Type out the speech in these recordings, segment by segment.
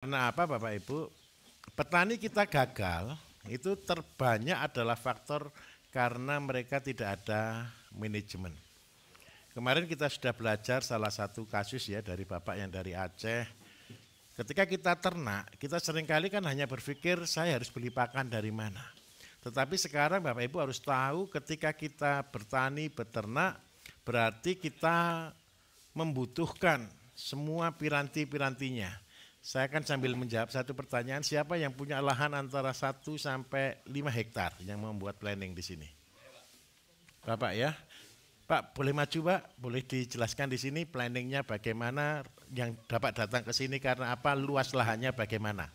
Karena apa Bapak Ibu? Petani kita gagal itu terbanyak adalah faktor karena mereka tidak ada manajemen. Kemarin kita sudah belajar salah satu kasus ya dari Bapak yang dari Aceh. Ketika kita ternak, kita seringkali kan hanya berpikir saya harus beli pakan dari mana. Tetapi sekarang Bapak Ibu harus tahu ketika kita bertani, beternak, berarti kita membutuhkan semua piranti-pirantinya. Saya akan sambil menjawab satu pertanyaan, siapa yang punya lahan antara 1 sampai 5 hektar yang membuat planning di sini? Bapak ya? Pak boleh maju Pak, boleh dijelaskan di sini planningnya bagaimana, yang dapat datang ke sini karena apa, luas lahannya bagaimana,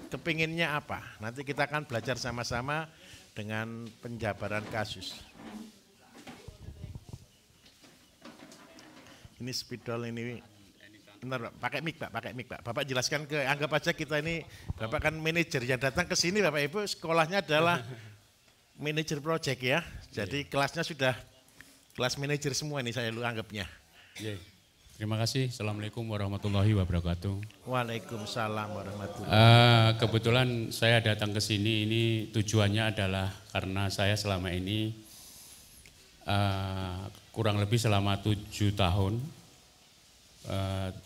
kepinginnya apa, nanti kita akan belajar sama-sama dengan penjabaran kasus. Ini spidol ini, benar Pak, pakai mic Pak, Bapak jelaskan ke, anggap aja kita ini, Bapak kan manajer yang datang ke sini Bapak Ibu, sekolahnya adalah manajer project ya, jadi kelasnya sudah kelas manajer semua ini saya lu anggapnya. Terima kasih. Assalamualaikum warahmatullahi wabarakatuh. Waalaikumsalam warahmatullahi wabarakatuh. Kebetulan saya datang ke sini ini tujuannya adalah karena saya selama ini kurang lebih selama 7 tahun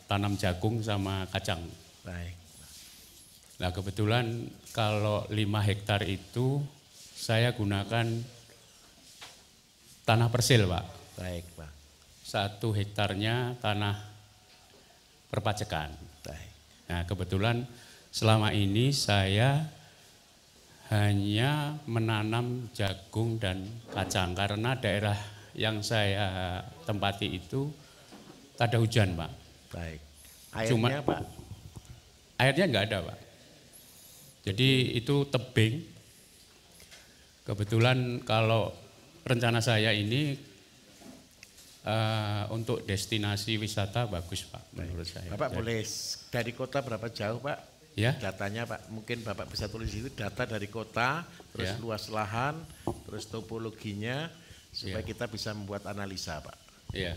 tanam jagung sama kacang. Baik. Nah kebetulan kalau 5 hektar itu saya gunakan tanah persil Pak. Baik Pak. 1 hektarnya tanah perpajakan. Baik. Nah kebetulan selama ini saya hanya menanam jagung dan kacang karena daerah yang saya tempati itu tak ada hujan Pak. Baik. Airnya Pak? Airnya enggak ada Pak. Jadi itu tebing. Kebetulan kalau rencana saya ini untuk destinasi wisata bagus Pak menurut saya. Bapak boleh dari kota berapa jauh Pak? Ya. Datanya Pak, mungkin Bapak bisa tulis itu data dari kota, terus Ya. luas lahan, terus topologinya, supaya kita bisa membuat analisa Pak. Iya.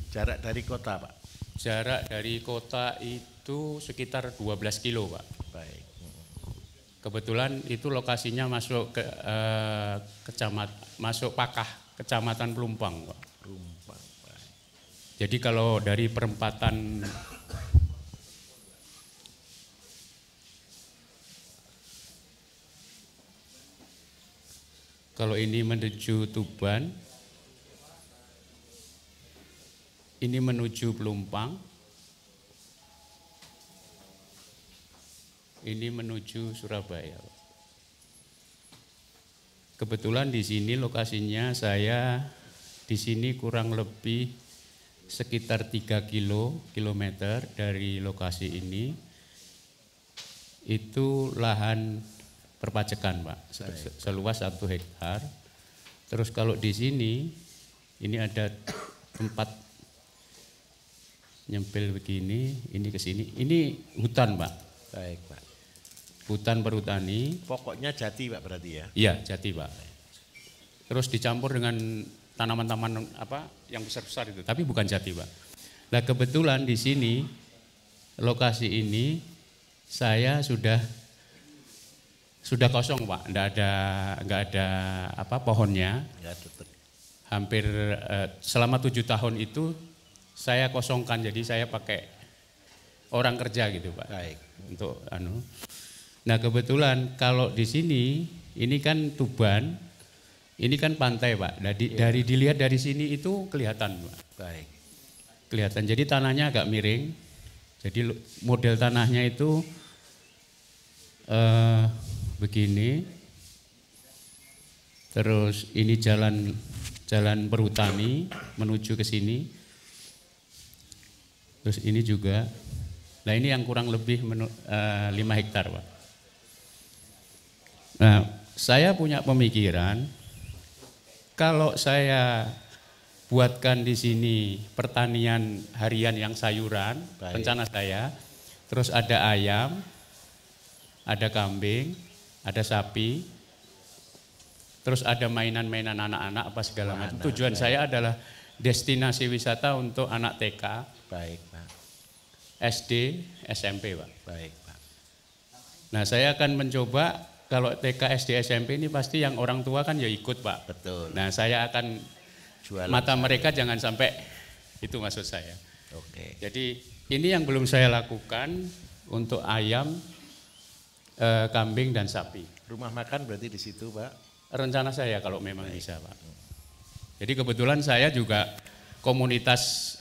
Jarak dari kota Pak? Jarak dari kota itu sekitar 12 kilo Pak. Baik. Kebetulan itu lokasinya masuk ke masuk Pakah, Kecamatan Pelumpang, Pak. Pelumpang, Pak. Jadi kalau dari perempatan kalau ini menuju Tuban, ini menuju Pelumpang, ini menuju Surabaya. Kebetulan di sini lokasinya saya di sini kurang lebih sekitar 3 kilometer dari lokasi ini. Itu lahan perpajakan Pak, seluas 1 hektar. Terus kalau di sini ini ada tempat nyempil begini, ini ke sini. Ini hutan Pak. Baik Pak. Hutan perhutani. Pokoknya jati Pak berarti ya? Iya, jati Pak. Terus dicampur dengan tanaman-tanaman apa yang besar-besar itu, tapi bukan jati Pak. Nah kebetulan di sini lokasi ini saya sudah kosong Pak, nggak ada apa pohonnya. Ya, tetap. Hampir selama 7 tahun itu saya kosongkan, jadi saya pakai orang kerja gitu Pak. Baik. Untuk Nah kebetulan kalau di sini ini kan Tuban, ini kan pantai Pak. Dari dilihat dari sini itu kelihatan Pak. Baik. Kelihatan. Jadi tanahnya agak miring. Jadi model tanahnya itu begini. Terus ini jalan perhutani menuju ke sini. Terus ini juga. Nah ini yang kurang lebih 5 hektar Pak. Nah saya punya pemikiran kalau saya buatkan di sini pertanian harian yang sayuran, Baik. rencana saya, terus ada ayam, ada kambing, ada sapi, terus ada mainan-mainan anak-anak apa segala macam. Tujuan saya adalah destinasi wisata untuk anak TK. Baik Pak. SD, SMP, Pak. Baik, Pak. Nah, saya akan mencoba kalau TK, SD, SMP ini pasti yang orang tua kan ya ikut, Pak. Betul. Nah, saya akan Jualan mata sayur. mereka jangan sampai, itu maksud saya. Oke. Jadi ini yang belum saya lakukan untuk ayam, kambing dan sapi. Rumah makan berarti di situ, Pak? Rencana saya kalau memang bisa, Pak. Jadi kebetulan saya juga komunitas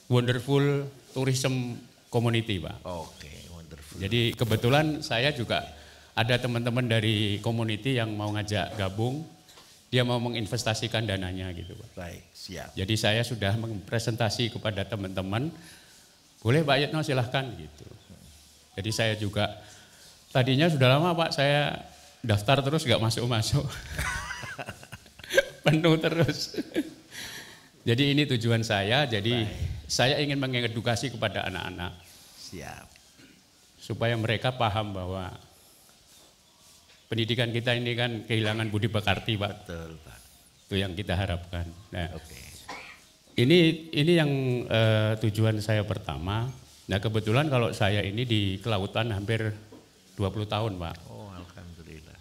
Wonderful Tourism Community, Pak. Oke, wonderful. Jadi kebetulan saya juga ada teman-teman dari community yang mau ngajak gabung, dia mau menginvestasikan dananya gitu, Pak. Baik, siap. Jadi saya sudah mempresentasi kepada teman-teman, boleh Pak Yitno silahkan gitu. Jadi saya juga tadinya sudah lama Pak saya daftar terus gak masuk-masuk, penuh terus. Jadi ini tujuan saya, jadi saya ingin mengedukasi kepada anak-anak. Siap. Supaya mereka paham bahwa pendidikan kita ini kan kehilangan budi pekerti, Pak. Betul, Pak. Itu yang kita harapkan. Nah, Oke. ini yang tujuan saya pertama. Nah, kebetulan kalau saya ini di kelautan hampir 20 tahun, Pak. Oh, alhamdulillah.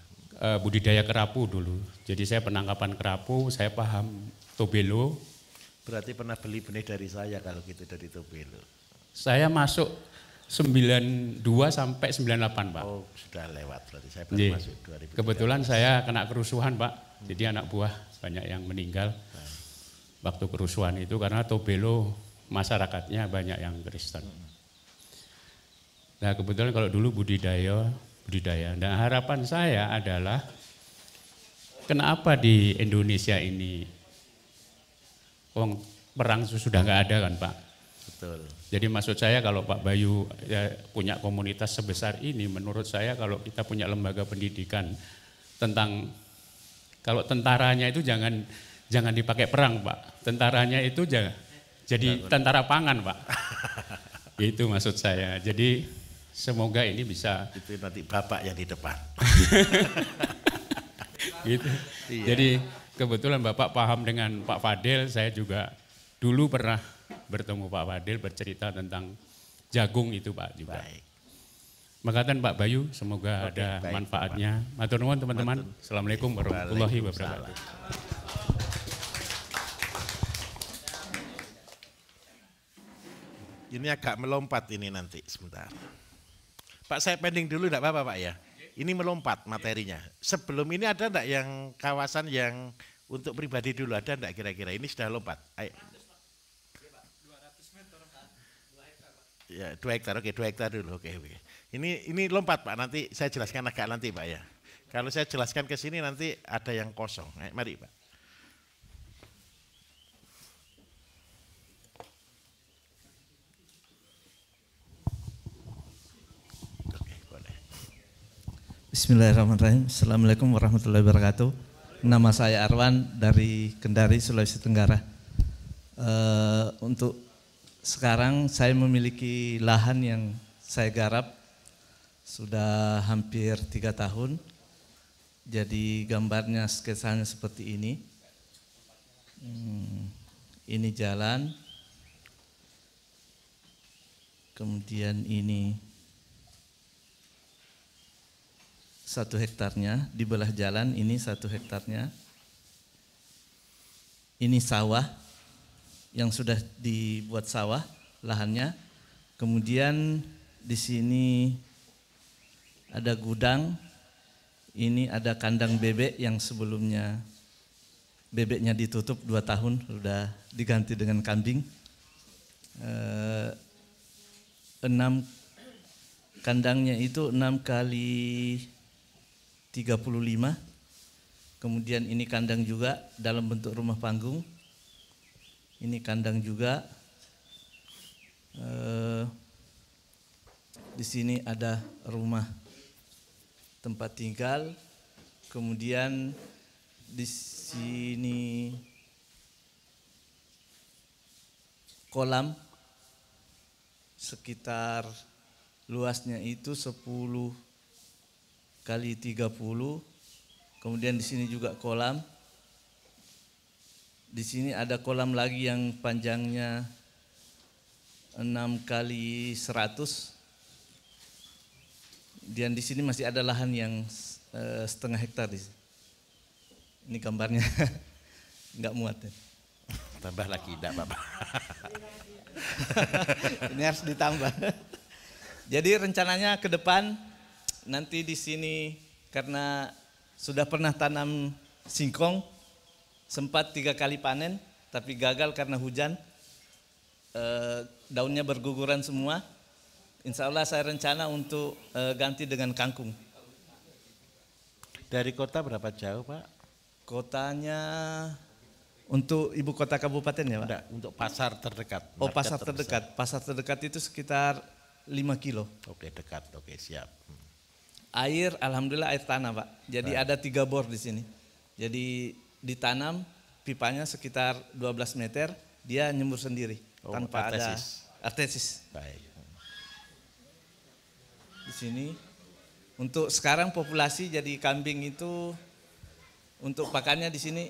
Budidaya kerapu dulu. Jadi saya penangkapan kerapu, saya paham tobelo. Berarti pernah beli benih dari saya kalau gitu dari Tobelo. Saya masuk 92 sampai 98, Pak. Oh, sudah lewat berarti saya baru masuk 2000. Kebetulan saya kena kerusuhan, Pak. Jadi anak buah banyak yang meninggal waktu kerusuhan itu karena Tobelo masyarakatnya banyak yang Kristen. Nah, kebetulan kalau dulu budidaya. Nah, harapan saya adalah kenapa di Indonesia ini perang sudah nggak ada kan, Pak? Betul. Jadi maksud saya kalau Pak Bayu ya, punya komunitas sebesar ini, menurut saya kalau kita punya lembaga pendidikan tentang kalau tentaranya itu jangan dipakai perang, Pak. Tentaranya itu jadi tentara pangan, Pak. Itu maksud saya. Jadi semoga ini bisa. Itu nanti Bapak yang di depan. Gitu. Iya. Jadi kebetulan Bapak paham dengan Pak Fadil, saya juga dulu pernah bertemu Pak Fadil bercerita tentang jagung itu, Pak, juga. Baik. Makatan Pak Bayu, semoga ada baik, manfaatnya. Matur nuwun teman-teman. Assalamualaikum warahmatullahi Waalaikumsalam. wabarakatuh. Ini agak melompat ini nanti sebentar. Pak saya pending dulu enggak apa-apa, Pak ya? Ini melompat materinya. Sebelum ini ada enggak yang kawasan yang untuk pribadi dulu, ada enggak kira-kira? Ini sudah lompat. Ayo. Ya, 2 hektar, oke 2 hektar dulu, oke. Ini lompat Pak, nanti saya jelaskan agak nanti Pak ya. Kalau saya jelaskan ke sini nanti ada yang kosong. Mari Pak. Oke, boleh. Bismillahirrahmanirrahim. Assalamualaikum warahmatullahi wabarakatuh. Nama saya Arwan dari Kendari, Sulawesi Tenggara. Untuk sekarang saya memiliki lahan yang saya garap sudah hampir 3 tahun. Jadi gambarnya sketsanya seperti ini. Ini jalan. Kemudian ini 1 hektarnya, di belah jalan ini 1 hektarnya. Ini sawah yang sudah dibuat sawah lahannya. Kemudian di sini ada gudang. Ini ada kandang bebek yang sebelumnya bebeknya ditutup 2 tahun, sudah diganti dengan kambing. 6 kandangnya itu 6 kali 35. Kemudian ini kandang juga dalam bentuk rumah panggung. Ini kandang juga. Di sini ada rumah tempat tinggal. Kemudian di sini kolam sekitar luasnya itu 10 kali 30. Kemudian di sini juga kolam. Di sini ada kolam lagi yang panjangnya 6 kali 100. Dan di sini masih ada lahan yang setengah hektar di sini. Ini gambarnya nggak muat ya. Tambah lagi, enggak apa-apa. Ini harus ditambah. Jadi rencananya ke depan nanti di sini karena sudah pernah tanam singkong, sempat 3 kali panen, tapi gagal karena hujan, daunnya berguguran semua. Insya Allah saya rencana untuk ganti dengan kangkung. Dari kota berapa jauh, Pak? Kotanya untuk ibu kota kabupaten ya, Pak? Enggak, untuk pasar terdekat. Oh, market pasar terbesar. terdekat. Pasar terdekat itu sekitar 5 kilo. Oke, dekat. Oke, siap. Air, alhamdulillah air tanah, Pak. Jadi ada 3 bor di sini. Jadi ditanam pipanya sekitar 12 meter, dia nyembur sendiri tanpa artesis. ada artesis. Baik. Di sini untuk sekarang populasi jadi kambing itu untuk pakannya di sini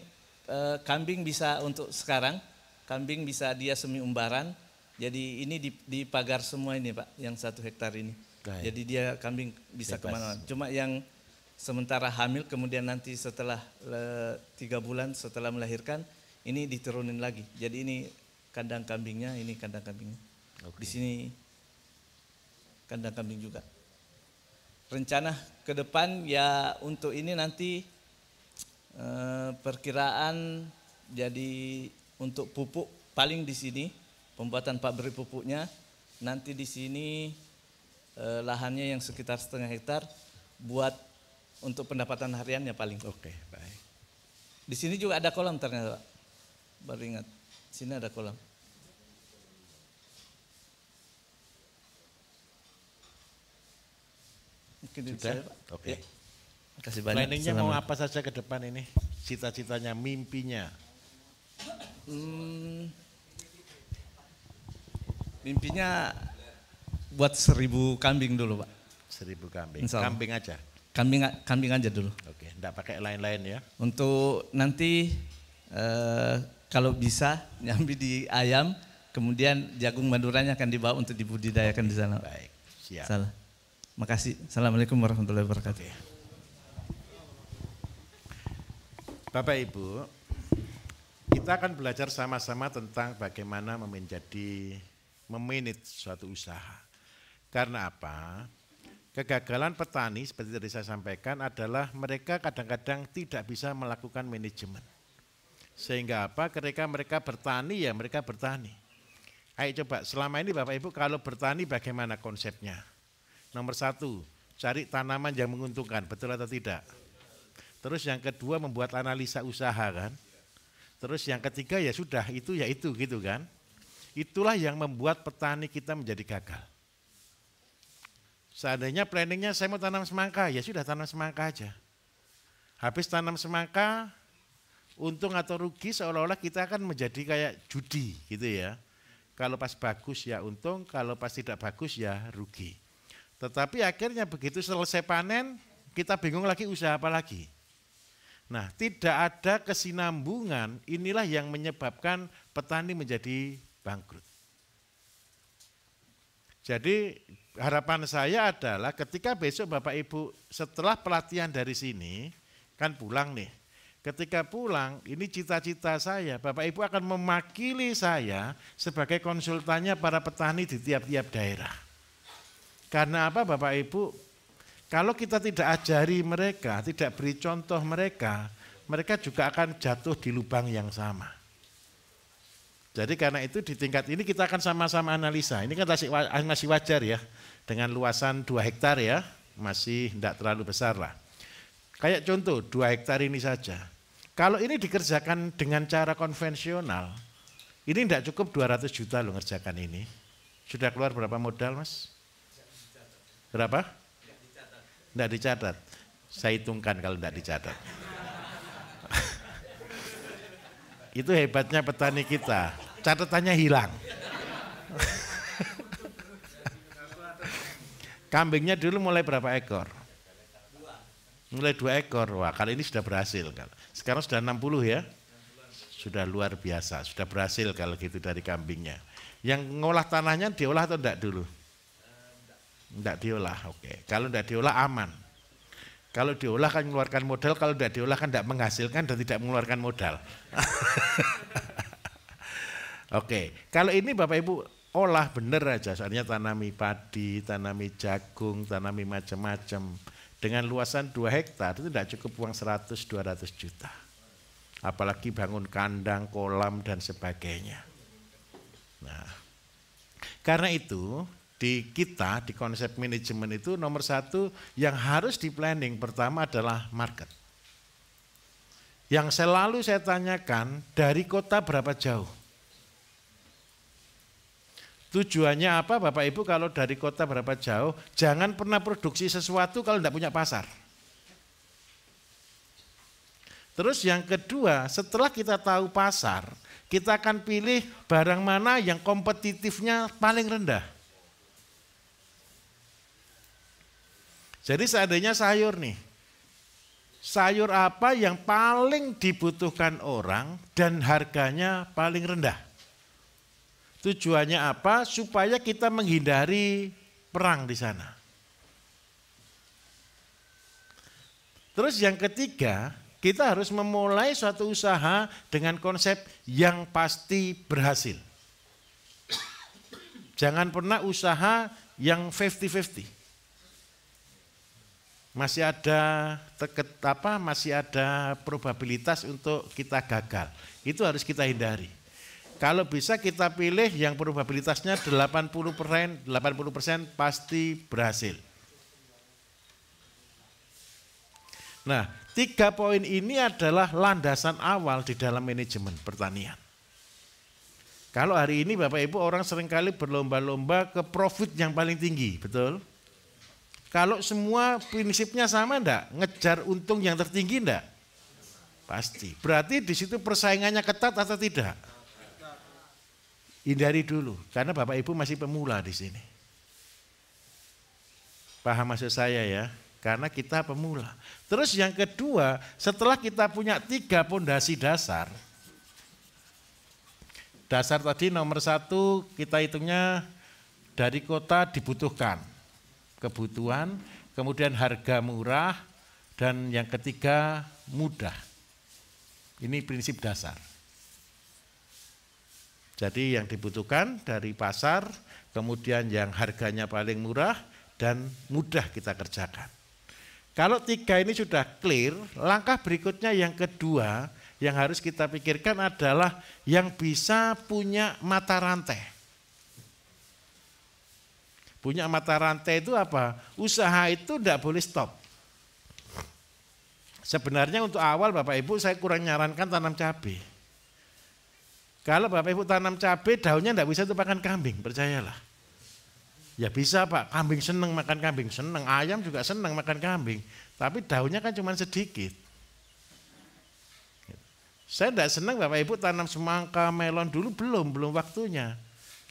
kambing bisa untuk sekarang kambing bisa dia semi umbaran. Jadi ini dipagar semua ini, Pak, yang 1 hektar ini. Baik. Jadi dia kambing bisa Bebas. kemana-mana. Cuma yang sementara hamil kemudian nanti setelah 3 bulan setelah melahirkan ini diturunin lagi. Jadi ini kandang kambingnya, ini kandang kambingnya. Oke. Di sini kandang kambing juga. Rencana ke depan ya untuk ini nanti perkiraan jadi untuk pupuk paling di sini pembuatan pabrik pupuknya nanti di sini lahannya yang sekitar setengah hektar buat untuk pendapatan hariannya paling. Oke, baik. Di sini juga ada kolam ternyata, Pak. Baru ingat. Sini ada kolam. Mungkin itu Sudah? saja, Pak. Oke. Ya. Makasih banyak. Planningnya mau apa saja ke depan ini? Cita-citanya, mimpinya? Mimpinya buat 1000 kambing dulu, Pak. 1000 kambing. Insya Allah. Kambing aja? Kambing aja dulu. Oke, enggak pakai lain-lain ya? Untuk nanti kalau bisa nyambi di ayam, kemudian jagung maduranya akan dibawa untuk dibudidayakan di sana. Baik, siap. Salah. Makasih. Assalamualaikum warahmatullahi wabarakatuh. Oke. Bapak Ibu, kita akan belajar sama-sama tentang bagaimana memanage suatu usaha. Karena apa? Kegagalan petani seperti tadi saya sampaikan adalah mereka kadang-kadang tidak bisa melakukan manajemen. Sehingga apa? Ketika mereka bertani ya mereka bertani. Ayo coba selama ini Bapak Ibu kalau bertani bagaimana konsepnya? Nomor 1, cari tanaman yang menguntungkan, betul atau tidak? Terus yang kedua membuat analisa usaha kan? Terus yang ketiga ya sudah itu gitu kan? Itulah yang membuat petani kita menjadi gagal. Seandainya planningnya saya mau tanam semangka, ya sudah tanam semangka aja. Habis tanam semangka, untung atau rugi seolah-olah kita akan menjadi kayak judi gitu ya. Kalau pas bagus ya untung, kalau pas tidak bagus ya rugi. Tetapi akhirnya begitu selesai panen, kita bingung lagi usaha apa lagi. Nah, tidak ada kesinambungan, inilah yang menyebabkan petani menjadi bangkrut. Jadi harapan saya adalah ketika besok Bapak Ibu setelah pelatihan dari sini, kan pulang nih. Ketika pulang, ini cita-cita saya, Bapak Ibu akan memakili saya sebagai konsultannya para petani di tiap-tiap daerah. Karena apa Bapak Ibu? Kalau kita tidak ajari mereka, tidak beri contoh mereka, mereka juga akan jatuh di lubang yang sama. Jadi karena itu di tingkat ini kita akan sama-sama analisa. Ini kan masih wajar ya, dengan luasan 2 hektar ya, masih tidak terlalu besar lah. Kayak contoh 2 hektar ini saja. Kalau ini dikerjakan dengan cara konvensional, ini tidak cukup 200 juta loh ngerjakan ini. Sudah keluar berapa modal Mas? Berapa? Tidak dicatat. Saya hitungkan kalau tidak dicatat. Itu hebatnya petani kita. Catatannya hilang. Kambingnya dulu mulai berapa ekor? Mulai 2 ekor. Wah, kali ini sudah berhasil. Sekarang sudah 60 ya. Sudah luar biasa. Sudah berhasil kalau gitu dari kambingnya. Yang ngolah tanahnya diolah atau enggak dulu? Enggak diolah, oke. Kalau enggak diolah aman. Kalau diolah kan mengeluarkan modal, kalau enggak diolah kan enggak menghasilkan dan tidak mengeluarkan modal. Oke, kalau ini Bapak Ibu olah bener aja, soalnya tanami padi, tanami jagung, tanami macam-macam. Dengan luasan 2 hektar itu tidak cukup uang 100-200 juta. Apalagi bangun kandang, kolam dan sebagainya. Nah, karena itu di kita, di konsep manajemen itu nomor 1 yang harus di planning pertama adalah market. Yang selalu saya tanyakan, dari kota berapa jauh? Tujuannya apa Bapak Ibu kalau dari kota berapa jauh? Jangan pernah produksi sesuatu kalau tidak punya pasar. Terus yang kedua, setelah kita tahu pasar, kita akan pilih barang mana yang kompetitifnya paling rendah. Jadi seandainya sayur nih, sayur apa yang paling dibutuhkan orang dan harganya paling rendah? Tujuannya apa? Supaya kita menghindari perang di sana. Terus yang ketiga, kita harus memulai suatu usaha dengan konsep yang pasti berhasil. Jangan pernah usaha yang 50-50. Masih ada probabilitas untuk kita gagal. Itu harus kita hindari. Kalau bisa kita pilih yang probabilitasnya 80% pasti berhasil. Nah, 3 poin ini adalah landasan awal di dalam manajemen pertanian. Kalau hari ini Bapak Ibu orang seringkali berlomba-lomba ke profit yang paling tinggi, betul? Kalau semua prinsipnya sama enggak? Ngejar untung yang tertinggi enggak? Pasti. Berarti di situ persaingannya ketat atau tidak? Hindari dulu, karena Bapak Ibu masih pemula di sini. Paham maksud saya ya? Karena kita pemula. Terus yang kedua, setelah kita punya 3 pondasi dasar. Dasar tadi nomor 1 kita hitungnya dari kota dibutuhkan. Kebutuhan, kemudian harga murah, dan yang ketiga mudah. Ini prinsip dasar. Jadi yang dibutuhkan dari pasar, kemudian yang harganya paling murah dan mudah kita kerjakan. Kalau 3 ini sudah clear, langkah berikutnya yang kedua yang harus kita pikirkan adalah yang bisa punya mata rantai. Punya mata rantai itu apa? Usaha itu tidak boleh stop. Sebenarnya untuk awal Bapak Ibu saya kurang nyarankan tanam cabai. Kalau Bapak Ibu tanam cabai daunnya tidak bisa untuk makan kambing, percayalah. Ya bisa Pak, kambing seneng makan kambing, seneng. Ayam juga seneng makan kambing. Tapi daunnya kan cuma sedikit. Saya tidak senang Bapak Ibu tanam semangka, melon dulu belum waktunya.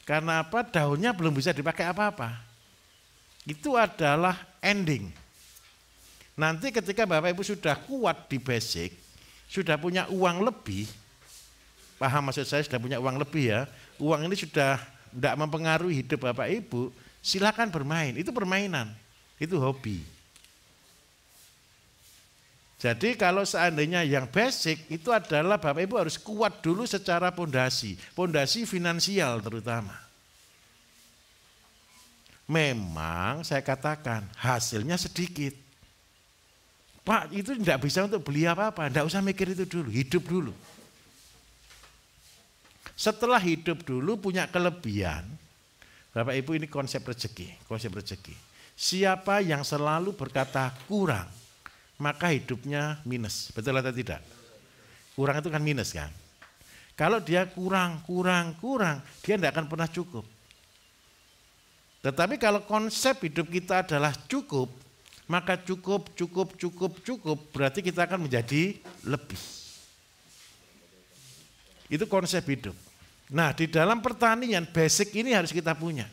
Karena apa? Daunnya belum bisa dipakai apa-apa. Itu adalah ending. Nanti ketika Bapak Ibu sudah kuat di basic, sudah punya uang lebih, paham maksud saya sudah punya uang lebih ya, uang ini sudah tidak mempengaruhi hidup Bapak Ibu, silakan bermain, itu permainan, itu hobi. Jadi kalau seandainya yang basic itu adalah Bapak Ibu harus kuat dulu secara pondasi finansial terutama. Memang saya katakan hasilnya sedikit. Pak itu tidak bisa untuk beli apa-apa, tidak usah mikir itu dulu, hidup dulu. Setelah hidup dulu punya kelebihan, Bapak Ibu ini konsep rezeki. Siapa yang selalu berkata kurang, maka hidupnya minus, betul atau tidak? Kurang itu kan minus kan? Kalau dia kurang, dia tidak akan pernah cukup. Tetapi kalau konsep hidup kita adalah cukup, maka cukup, berarti kita akan menjadi lebih. Itu konsep hidup. Nah di dalam pertanian basic ini harus kita punya.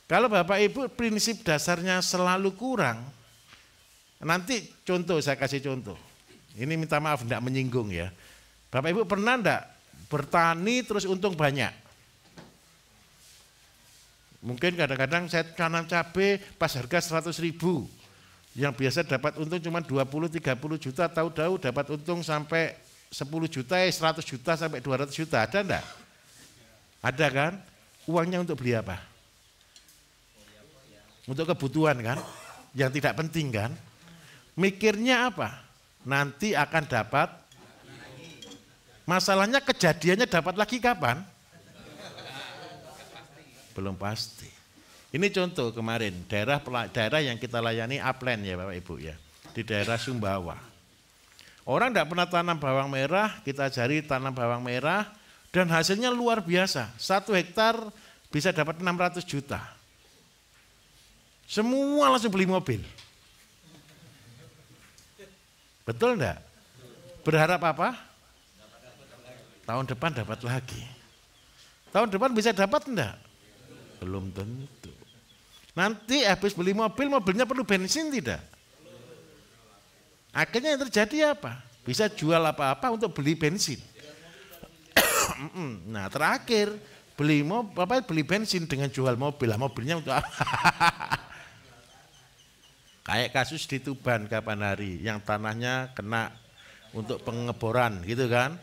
Kalau Bapak Ibu prinsip dasarnya selalu kurang, nanti contoh saya kasih contoh. Ini minta maaf tidak menyinggung ya. Bapak Ibu pernah enggak bertani terus untung banyak? Mungkin kadang-kadang saya tanam cabai pas harga 100.000. Yang biasa dapat untung cuma 20-30 juta, tahu-tahu dapat untung sampai 10 juta, 100 juta sampai 200 juta. Ada enggak? Ada kan? Uangnya untuk beli apa? Untuk kebutuhan kan? Yang tidak penting kan? Mikirnya apa? Nanti akan dapat. Masalahnya kejadiannya dapat lagi kapan? Belum pasti. Ini contoh kemarin daerah yang kita layani upland ya Bapak Ibu ya, di daerah Sumbawa. Orang tidak pernah tanam bawang merah, kita ajari tanam bawang merah dan hasilnya luar biasa. 1 hektar bisa dapat 600 juta. Semua langsung beli mobil. Betul enggak? Berharap apa? Tahun depan dapat lagi. Tahun depan bisa dapat enggak? Belum tentu. Nanti habis beli mobil, mobilnya perlu bensin tidak? Akhirnya yang terjadi apa? Bisa jual apa-apa untuk beli bensin. Nah terakhir beli bensin dengan jual mobil. Lah mobilnya untuk apa? Kayak kasus di Tuban kapan hari yang tanahnya kena untuk pengeboran gitu kan.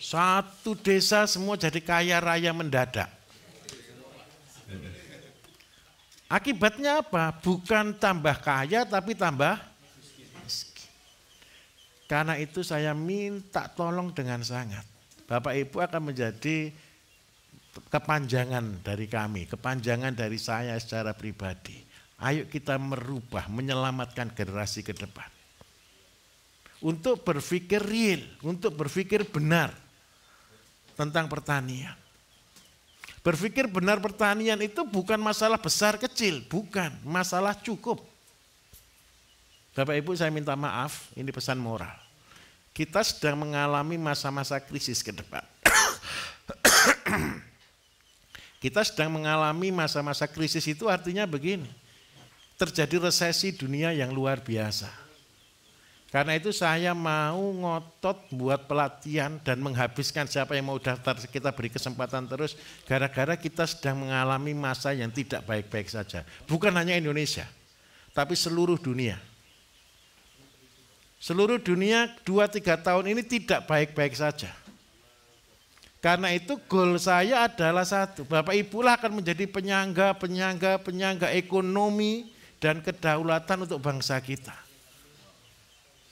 Satu desa semua jadi kaya raya mendadak. Akibatnya apa? Bukan tambah kaya tapi tambah miskin. Karena itu saya minta tolong dengan sangat. Bapak Ibu akan menjadi kepanjangan dari kami, kepanjangan dari saya secara pribadi. Ayo kita merubah, menyelamatkan generasi ke depan. Untuk berpikir real, untuk berpikir benar tentang pertanian. Berpikir benar pertanian itu bukan masalah besar kecil, bukan, masalah cukup. Bapak Ibu saya minta maaf, ini pesan moral. Kita sedang mengalami masa-masa krisis ke depan. Kita sedang mengalami masa-masa krisis itu artinya begini. Terjadi resesi dunia yang luar biasa. Karena itu saya mau ngotot buat pelatihan dan menghabiskan siapa yang mau daftar kita beri kesempatan terus. Gara-gara kita sedang mengalami masa yang tidak baik-baik saja. Bukan hanya Indonesia, tapi seluruh dunia. Seluruh dunia 2-3 tahun ini tidak baik-baik saja. Karena itu goal saya adalah satu, Bapak Ibu lah akan menjadi penyangga ekonomi dan kedaulatan untuk bangsa kita.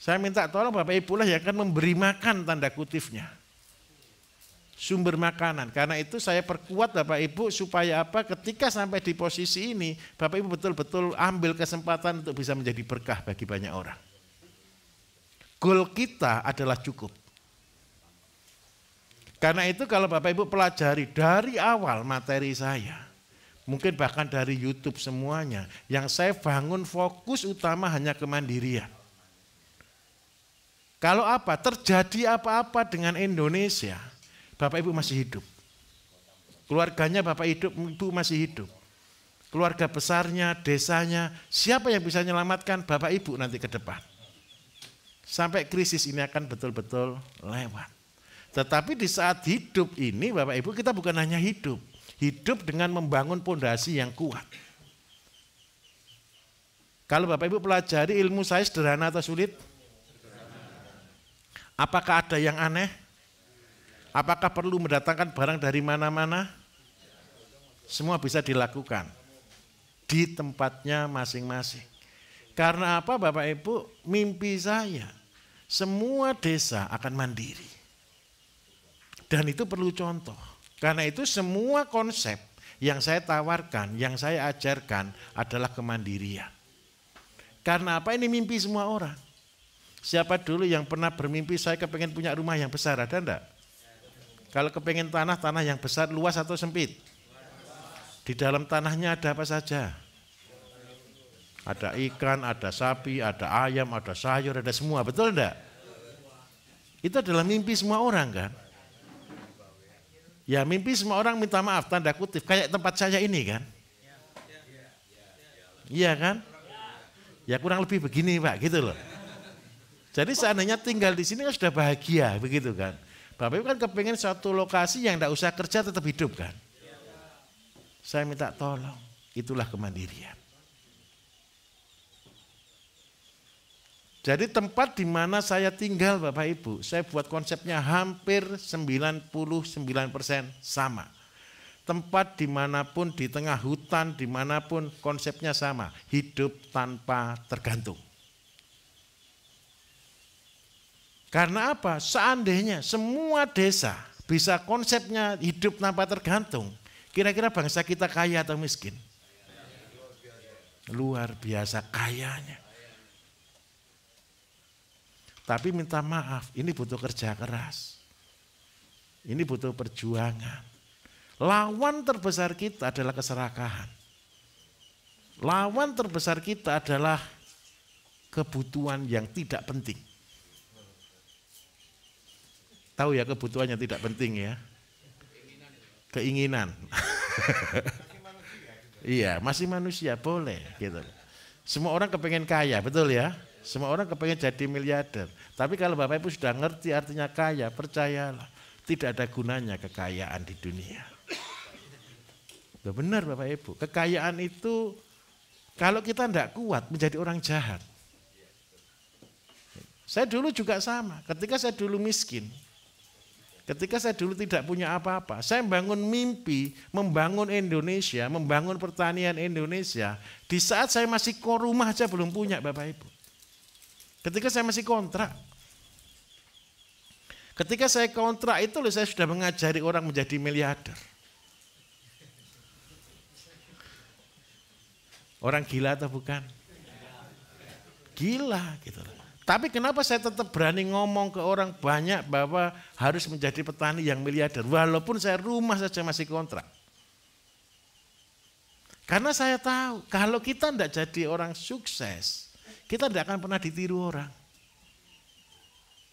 Saya minta tolong Bapak Ibu lah yang akan memberi makan tanda kutipnya. Sumber makanan. Karena itu saya perkuat Bapak Ibu supaya apa? Ketika sampai di posisi ini, Bapak Ibu betul-betul ambil kesempatan untuk bisa menjadi berkah bagi banyak orang. Goal kita adalah cukup. Karena itu kalau Bapak Ibu pelajari dari awal materi saya, mungkin bahkan dari YouTube semuanya, yang saya bangun fokus utama hanya kemandirian. Kalau apa? Terjadi apa-apa dengan Indonesia, Bapak Ibu masih hidup. Keluarganya Bapak Ibu masih hidup. Keluarga besarnya, desanya, siapa yang bisa menyelamatkan Bapak Ibu nanti ke depan. Sampai krisis ini akan betul-betul lewat. Tetapi di saat hidup ini Bapak Ibu kita bukan hanya hidup. Hidup dengan membangun pondasi yang kuat. Kalau Bapak Ibu pelajari ilmu saya sederhana atau sulit? Apakah ada yang aneh? Apakah perlu mendatangkan barang dari mana-mana? Semua bisa dilakukan di tempatnya masing-masing. Karena apa Bapak Ibu? Mimpi saya, semua desa akan mandiri. Dan itu perlu contoh. Karena itu semua konsep yang saya tawarkan, yang saya ajarkan adalah kemandirian. Karena apa? Ini mimpi semua orang. Siapa dulu yang pernah bermimpi saya kepengen punya rumah yang besar, ada enggak? Kalau kepengen tanah yang besar, luas atau sempit? Di dalam tanahnya ada apa saja? Ada ikan, ada sapi, ada ayam, ada sayur, ada semua, betul enggak? Itu adalah mimpi semua orang kan? Ya mimpi semua orang minta maaf, tanda kutip, kayak tempat saya ini kan? Iya kan? Ya kurang lebih begini Pak, gitu loh. Jadi seandainya tinggal di sini kan sudah bahagia, begitu kan. Bapak Ibu kan kepengen suatu lokasi yang tidak usah kerja tetap hidup kan. Saya minta tolong, itulah kemandirian. Jadi tempat di mana saya tinggal Bapak Ibu, saya buat konsepnya hampir 99% sama. Tempat dimanapun, di tengah hutan, dimanapun konsepnya sama. Hidup tanpa tergantung. Karena apa? Seandainya semua desa bisa konsepnya hidup tanpa tergantung, kira-kira bangsa kita kaya atau miskin? Luar biasa kayanya. Tapi minta maaf, ini butuh kerja keras. Ini butuh perjuangan. Lawan terbesar kita adalah keserakahan. Lawan terbesar kita adalah kebutuhan yang tidak penting. Tahu ya kebutuhan yang tidak penting ya? Keinginan. Iya, masih manusia boleh gitu. Semua orang kepengen kaya, betul ya? Semua orang kepengen jadi miliarder. Tapi kalau Bapak Ibu sudah ngerti artinya kaya, percayalah, tidak ada gunanya kekayaan di dunia. Benar Bapak Ibu, kekayaan itu kalau kita tidak kuat menjadi orang jahat. Saya dulu juga sama, ketika saya dulu miskin, ketika saya dulu tidak punya apa-apa, saya membangun mimpi, membangun Indonesia, membangun pertanian Indonesia. Di saat saya masih rumah aja belum punya Bapak Ibu. Ketika saya masih kontrak. Ketika saya kontrak itu saya sudah mengajari orang menjadi miliarder. Orang gila atau bukan? Gila gitu. Tapi kenapa saya tetap berani ngomong ke orang banyak bahwa harus menjadi petani yang miliarder. Walaupun saya rumah saja masih kontrak. Karena saya tahu kalau kita tidak jadi orang sukses, kita tidak akan pernah ditiru orang.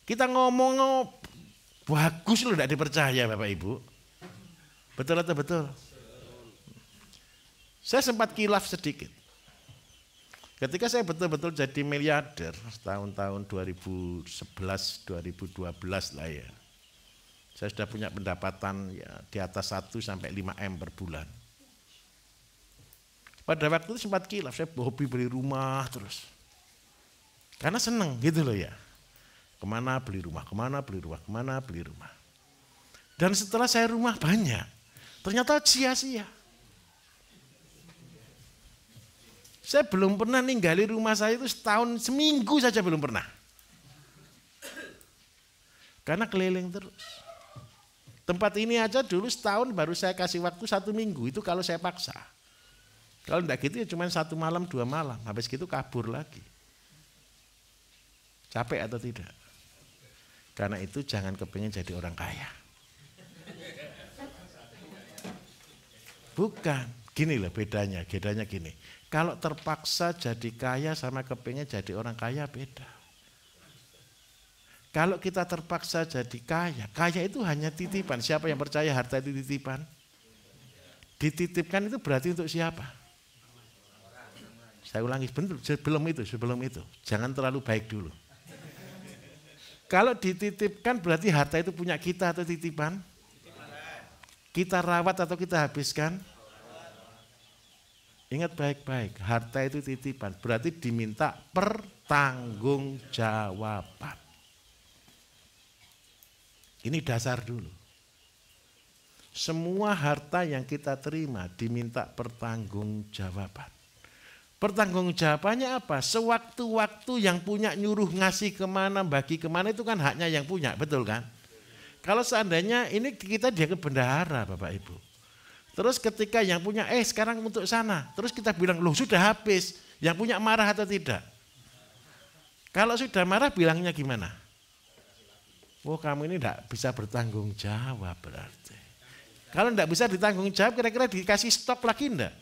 Kita ngomong bagus loh tidak dipercaya Bapak Ibu. Betul atau betul? Saya sempat kilaf sedikit. Ketika saya betul-betul jadi miliarder tahun-tahun 2011, 2012 lah ya. Saya sudah punya pendapatan ya, di atas 1 sampai 5 M per bulan. Pada waktu itu sempat kilaf, saya hobi beli rumah terus. Karena seneng gitu loh ya. Kemana beli rumah, kemana beli rumah, kemana beli rumah. Dan setelah saya rumah banyak, ternyata sia-sia. Saya belum pernah ninggali rumah saya itu setahun, seminggu saja belum pernah. Karena keliling terus. Tempat ini aja dulu setahun baru saya kasih waktu 1 minggu, itu kalau saya paksa. Kalau enggak gitu ya cuma 1 malam, 2 malam, habis gitu kabur lagi. Capek atau tidak? Karena itu jangan kepingin jadi orang kaya. Bukan, gini loh bedanya gini. Kalau terpaksa jadi kaya sama kepingin jadi orang kaya beda. Kalau kita terpaksa jadi kaya, kaya itu hanya titipan. Siapa yang percaya harta itu titipan? Dititipkan itu berarti untuk siapa? Saya ulangi sebelum itu. Jangan terlalu baik dulu. Kalau dititipkan berarti harta itu punya kita atau titipan? Kita rawat atau kita habiskan? Ingat baik-baik, harta itu titipan, berarti diminta pertanggungjawaban. Ini dasar dulu. Semua harta yang kita terima diminta pertanggungjawaban. Pertanggungjawabannya apa? Sewaktu-waktu yang punya nyuruh ngasih kemana, bagi kemana itu kan haknya yang punya, betul kan? Kalau seandainya ini kita dia ke bendahara Bapak Ibu. Terus ketika yang punya sekarang untuk sana, terus kita bilang loh sudah habis, yang punya marah atau tidak? Kalau sudah marah bilangnya gimana? Oh kamu ini tidak bisa bertanggung jawab berarti. Kalau tidak bisa ditanggung jawab kira-kira dikasih stok lagi enggak?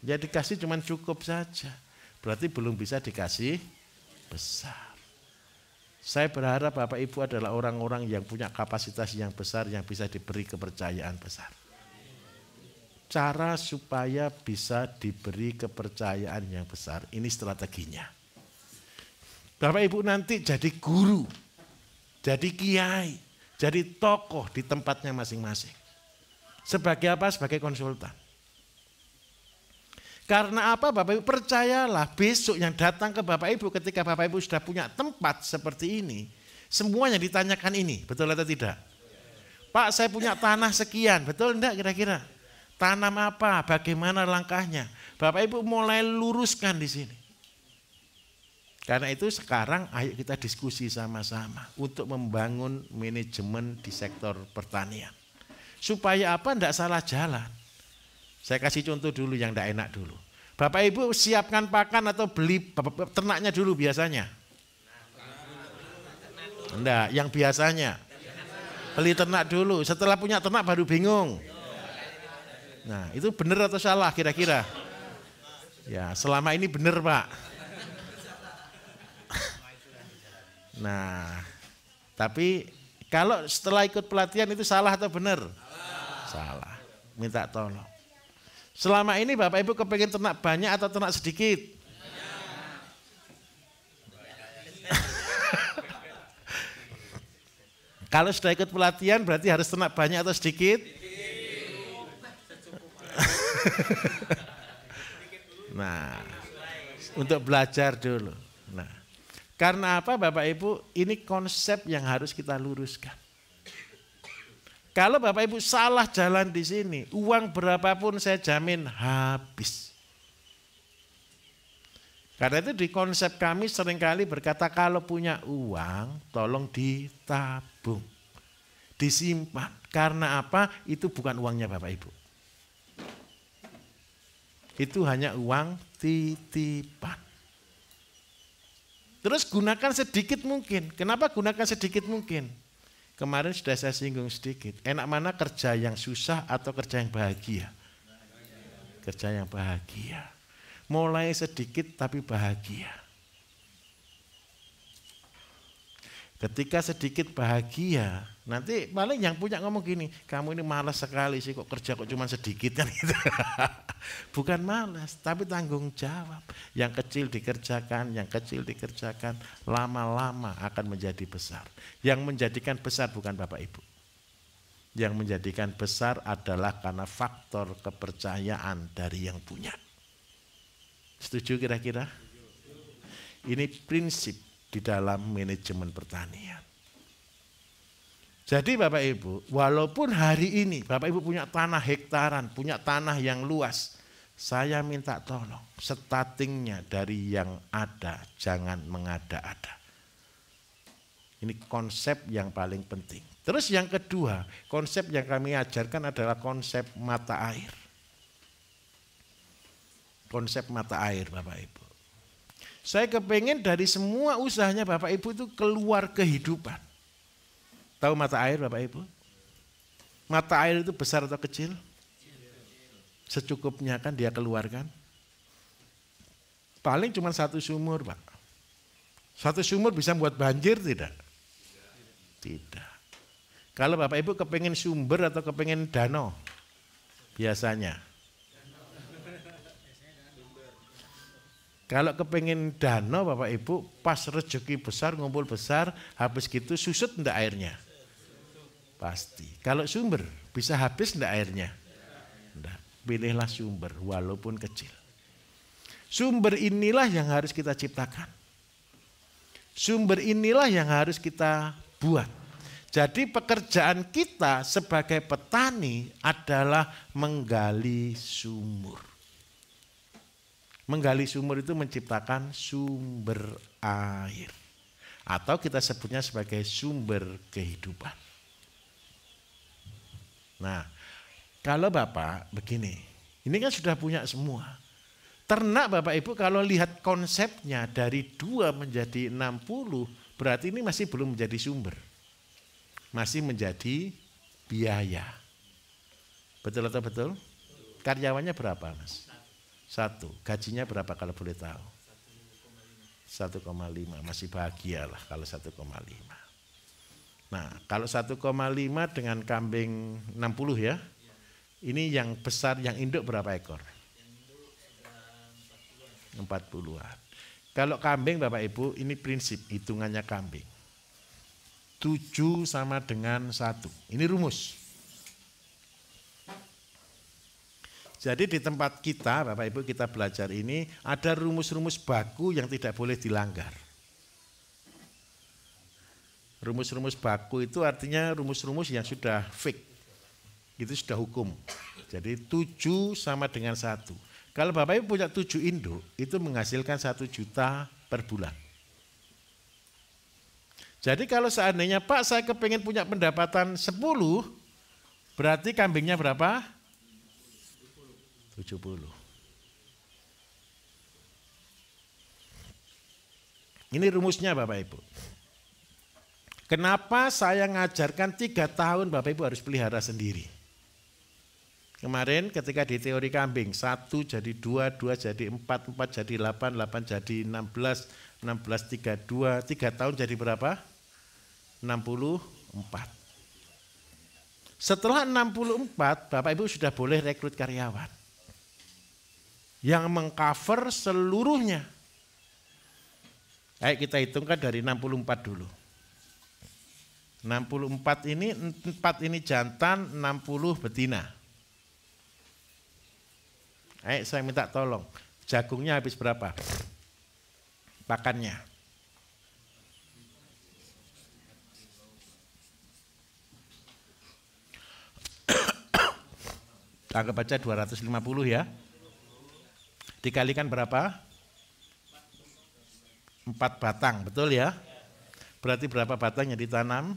Ya dikasih cuman cukup saja, berarti belum bisa dikasih besar. Saya berharap Bapak Ibu adalah orang-orang yang punya kapasitas yang besar yang bisa diberi kepercayaan besar. Cara supaya bisa diberi kepercayaan yang besar, ini strateginya. Bapak Ibu nanti jadi guru, jadi kiai, jadi tokoh di tempatnya masing-masing. Sebagai apa? Sebagai konsultan. Karena apa Bapak Ibu? Percayalah, besok yang datang ke Bapak Ibu ketika Bapak Ibu sudah punya tempat seperti ini, semuanya ditanyakan ini, betul atau tidak? Pak, saya punya tanah sekian, betul enggak kira-kira? Tanam apa? Bagaimana langkahnya? Bapak Ibu mulai luruskan di sini. Karena itu sekarang ayo kita diskusi sama-sama untuk membangun manajemen di sektor pertanian. Supaya apa? Enggak salah jalan. Saya kasih contoh dulu yang tidak enak dulu. Bapak Ibu siapkan pakan atau beli ternaknya dulu biasanya? Enggak, yang biasanya. Beli ternak dulu, setelah punya ternak baru bingung. Nah, itu benar atau salah kira-kira? Ya, selama ini benar Pak. Nah, tapi kalau setelah ikut pelatihan itu salah atau benar? Salah. Minta tolong. Selama ini Bapak Ibu kepengen ternak banyak atau ternak sedikit? Kalau sudah ikut pelatihan berarti harus ternak banyak atau sedikit? Nah, untuk belajar dulu. Nah, karena apa Bapak Ibu? Ini konsep yang harus kita luruskan. Kalau Bapak Ibu salah jalan di sini, uang berapapun saya jamin habis. Karena itu di konsep kami seringkali berkata kalau punya uang tolong ditabung, disimpan. Karena apa? Itu bukan uangnya Bapak Ibu. Itu hanya uang titipan. Terus gunakan sedikit mungkin. Kenapa gunakan sedikit mungkin? Kemarin sudah saya singgung sedikit. Enak mana kerja yang susah atau kerja yang bahagia? Kerja yang bahagia. Mulai sedikit tapi bahagia. Ketika sedikit bahagia, nanti paling yang punya ngomong gini, kamu ini malas sekali sih kok kerja kok cuma sedikit kan gitu. Bukan malas, tapi tanggung jawab. Yang kecil dikerjakan, lama-lama akan menjadi besar. Yang menjadikan besar bukan Bapak Ibu. Yang menjadikan besar adalah karena faktor kepercayaan dari yang punya. Setuju kira-kira? Ini prinsip di dalam manajemen pertanian. Jadi Bapak Ibu, walaupun hari ini Bapak Ibu punya tanah hektaran, punya tanah yang luas, saya minta tolong startingnya dari yang ada, jangan mengada-ada. Ini konsep yang paling penting. Terus yang kedua, konsep yang kami ajarkan adalah konsep mata air. Konsep mata air Bapak Ibu. Saya kepengen dari semua usahanya Bapak Ibu itu keluar kehidupan. Tahu mata air Bapak Ibu? Mata air itu besar atau kecil? Secukupnya kan dia keluarkan. Paling cuma satu sumur Pak. Satu sumur bisa buat banjir tidak? Tidak. Kalau Bapak Ibu kepengen sumber atau kepengen danau? Biasanya. Kalau kepengen danau Bapak Ibu pas rezeki besar, ngumpul besar, habis gitu susut enggak airnya? Pasti. Kalau sumber bisa habis enggak airnya? Enggak. Pilihlah sumber walaupun kecil. Sumber inilah yang harus kita ciptakan. Sumber inilah yang harus kita buat. Jadi pekerjaan kita sebagai petani adalah menggali sumur. Menggali sumur itu menciptakan sumber air. Atau kita sebutnya sebagai sumber kehidupan. Nah, kalau Bapak begini, ini kan sudah punya semua. Ternak Bapak Ibu kalau lihat konsepnya dari 2 menjadi 60, berarti ini masih belum menjadi sumber. Masih menjadi biaya. Betul atau betul? Karyawannya berapa Mas? 1. Gajinya berapa kalau boleh tahu? 1,5. Masih bahagia lah kalau 1,5. Nah kalau 1,5 dengan kambing 60 ya. Ini yang besar, yang induk berapa ekor? 40-an. Kalau kambing Bapak Ibu ini prinsip hitungannya kambing. 7 sama dengan 1. Ini rumus. Jadi di tempat kita, Bapak Ibu kita belajar ini, ada rumus-rumus baku yang tidak boleh dilanggar. Rumus-rumus baku itu artinya rumus-rumus yang sudah fix, itu sudah hukum. Jadi 7 sama dengan 1. Kalau Bapak Ibu punya 7 induk, itu menghasilkan 1 juta per bulan. Jadi kalau seandainya Pak saya kepengen punya pendapatan 10, berarti kambingnya berapa? 70. Ini rumusnya Bapak Ibu. Kenapa saya ngajarkan 3 tahun Bapak Ibu harus pelihara sendiri? Kemarin ketika di teori kambing, 1 jadi 2, 2 jadi 4, 4 jadi 8, 8 jadi 16, 16 32, 3 tahun jadi berapa? 64. Setelah 64, Bapak Ibu sudah boleh rekrut karyawan yang mengcover seluruhnya. Ayo kita hitungkan dari 64 dulu. 64 ini, 4 ini jantan, 60 betina. Ayo saya minta tolong, jagungnya habis berapa? Pakannya. Anggap aja 250 ya. Dikalikan berapa? 4 batang, betul ya? Berarti berapa batang yang ditanam?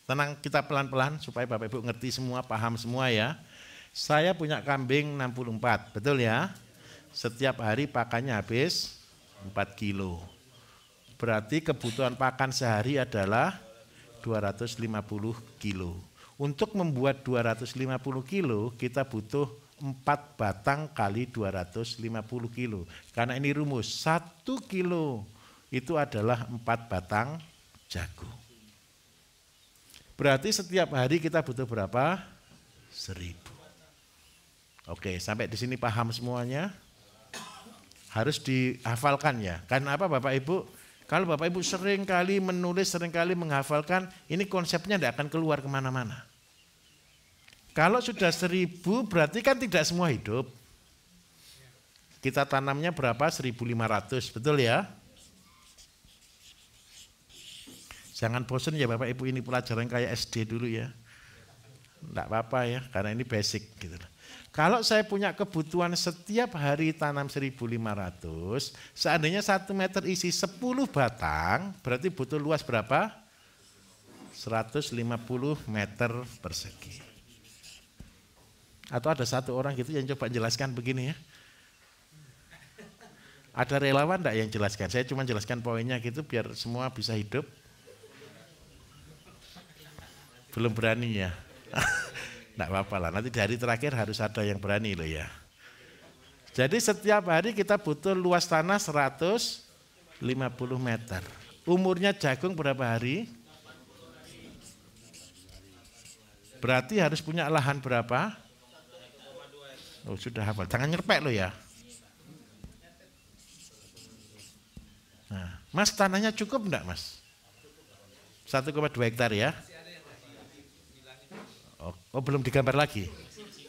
Tenang, kita pelan-pelan supaya Bapak Ibu ngerti semua, paham semua ya. Saya punya kambing 64, betul ya? Setiap hari pakannya habis 4 kilo. Berarti kebutuhan pakan sehari adalah 250 kilo. Untuk membuat 250 kilo, kita butuh 4 batang kali 250 kilo. Karena ini rumus, 1 kilo itu adalah 4 batang jagung. Berarti setiap hari kita butuh berapa? 1000. Oke, sampai di sini paham semuanya? Harus dihafalkan ya. Karena apa Bapak Ibu? Kalau Bapak Ibu sering kali menulis, sering kali menghafalkan, ini konsepnya tidak akan keluar kemana-mana. Kalau sudah 1000 berarti kan tidak semua hidup. Kita tanamnya berapa? 1500, betul ya? Jangan bosan ya Bapak Ibu, ini pelajaran kayak SD dulu ya. Enggak apa-apa ya, karena ini basic gitu. Kalau saya punya kebutuhan setiap hari tanam 1500, seandainya 1 meter isi 10 batang, berarti butuh luas berapa? 150 meter persegi. Atau ada satu orang gitu yang coba jelaskan begini ya. Ada relawan enggak yang jelaskan? Saya cuma jelaskan poinnya gitu biar semua bisa hidup. Belum berani ya. Enggak apa-apa lah, nanti di hari terakhir harus ada yang berani loh ya. Jadi setiap hari kita butuh luas tanah 150 meter. Umurnya jagung berapa hari? Berarti harus punya lahan berapa? Oh sudah hafal, jangan nyerpek lo ya. Nah, Mas tanahnya cukup enggak Mas? 1,2 hektar ya? Oh belum digambar lagi?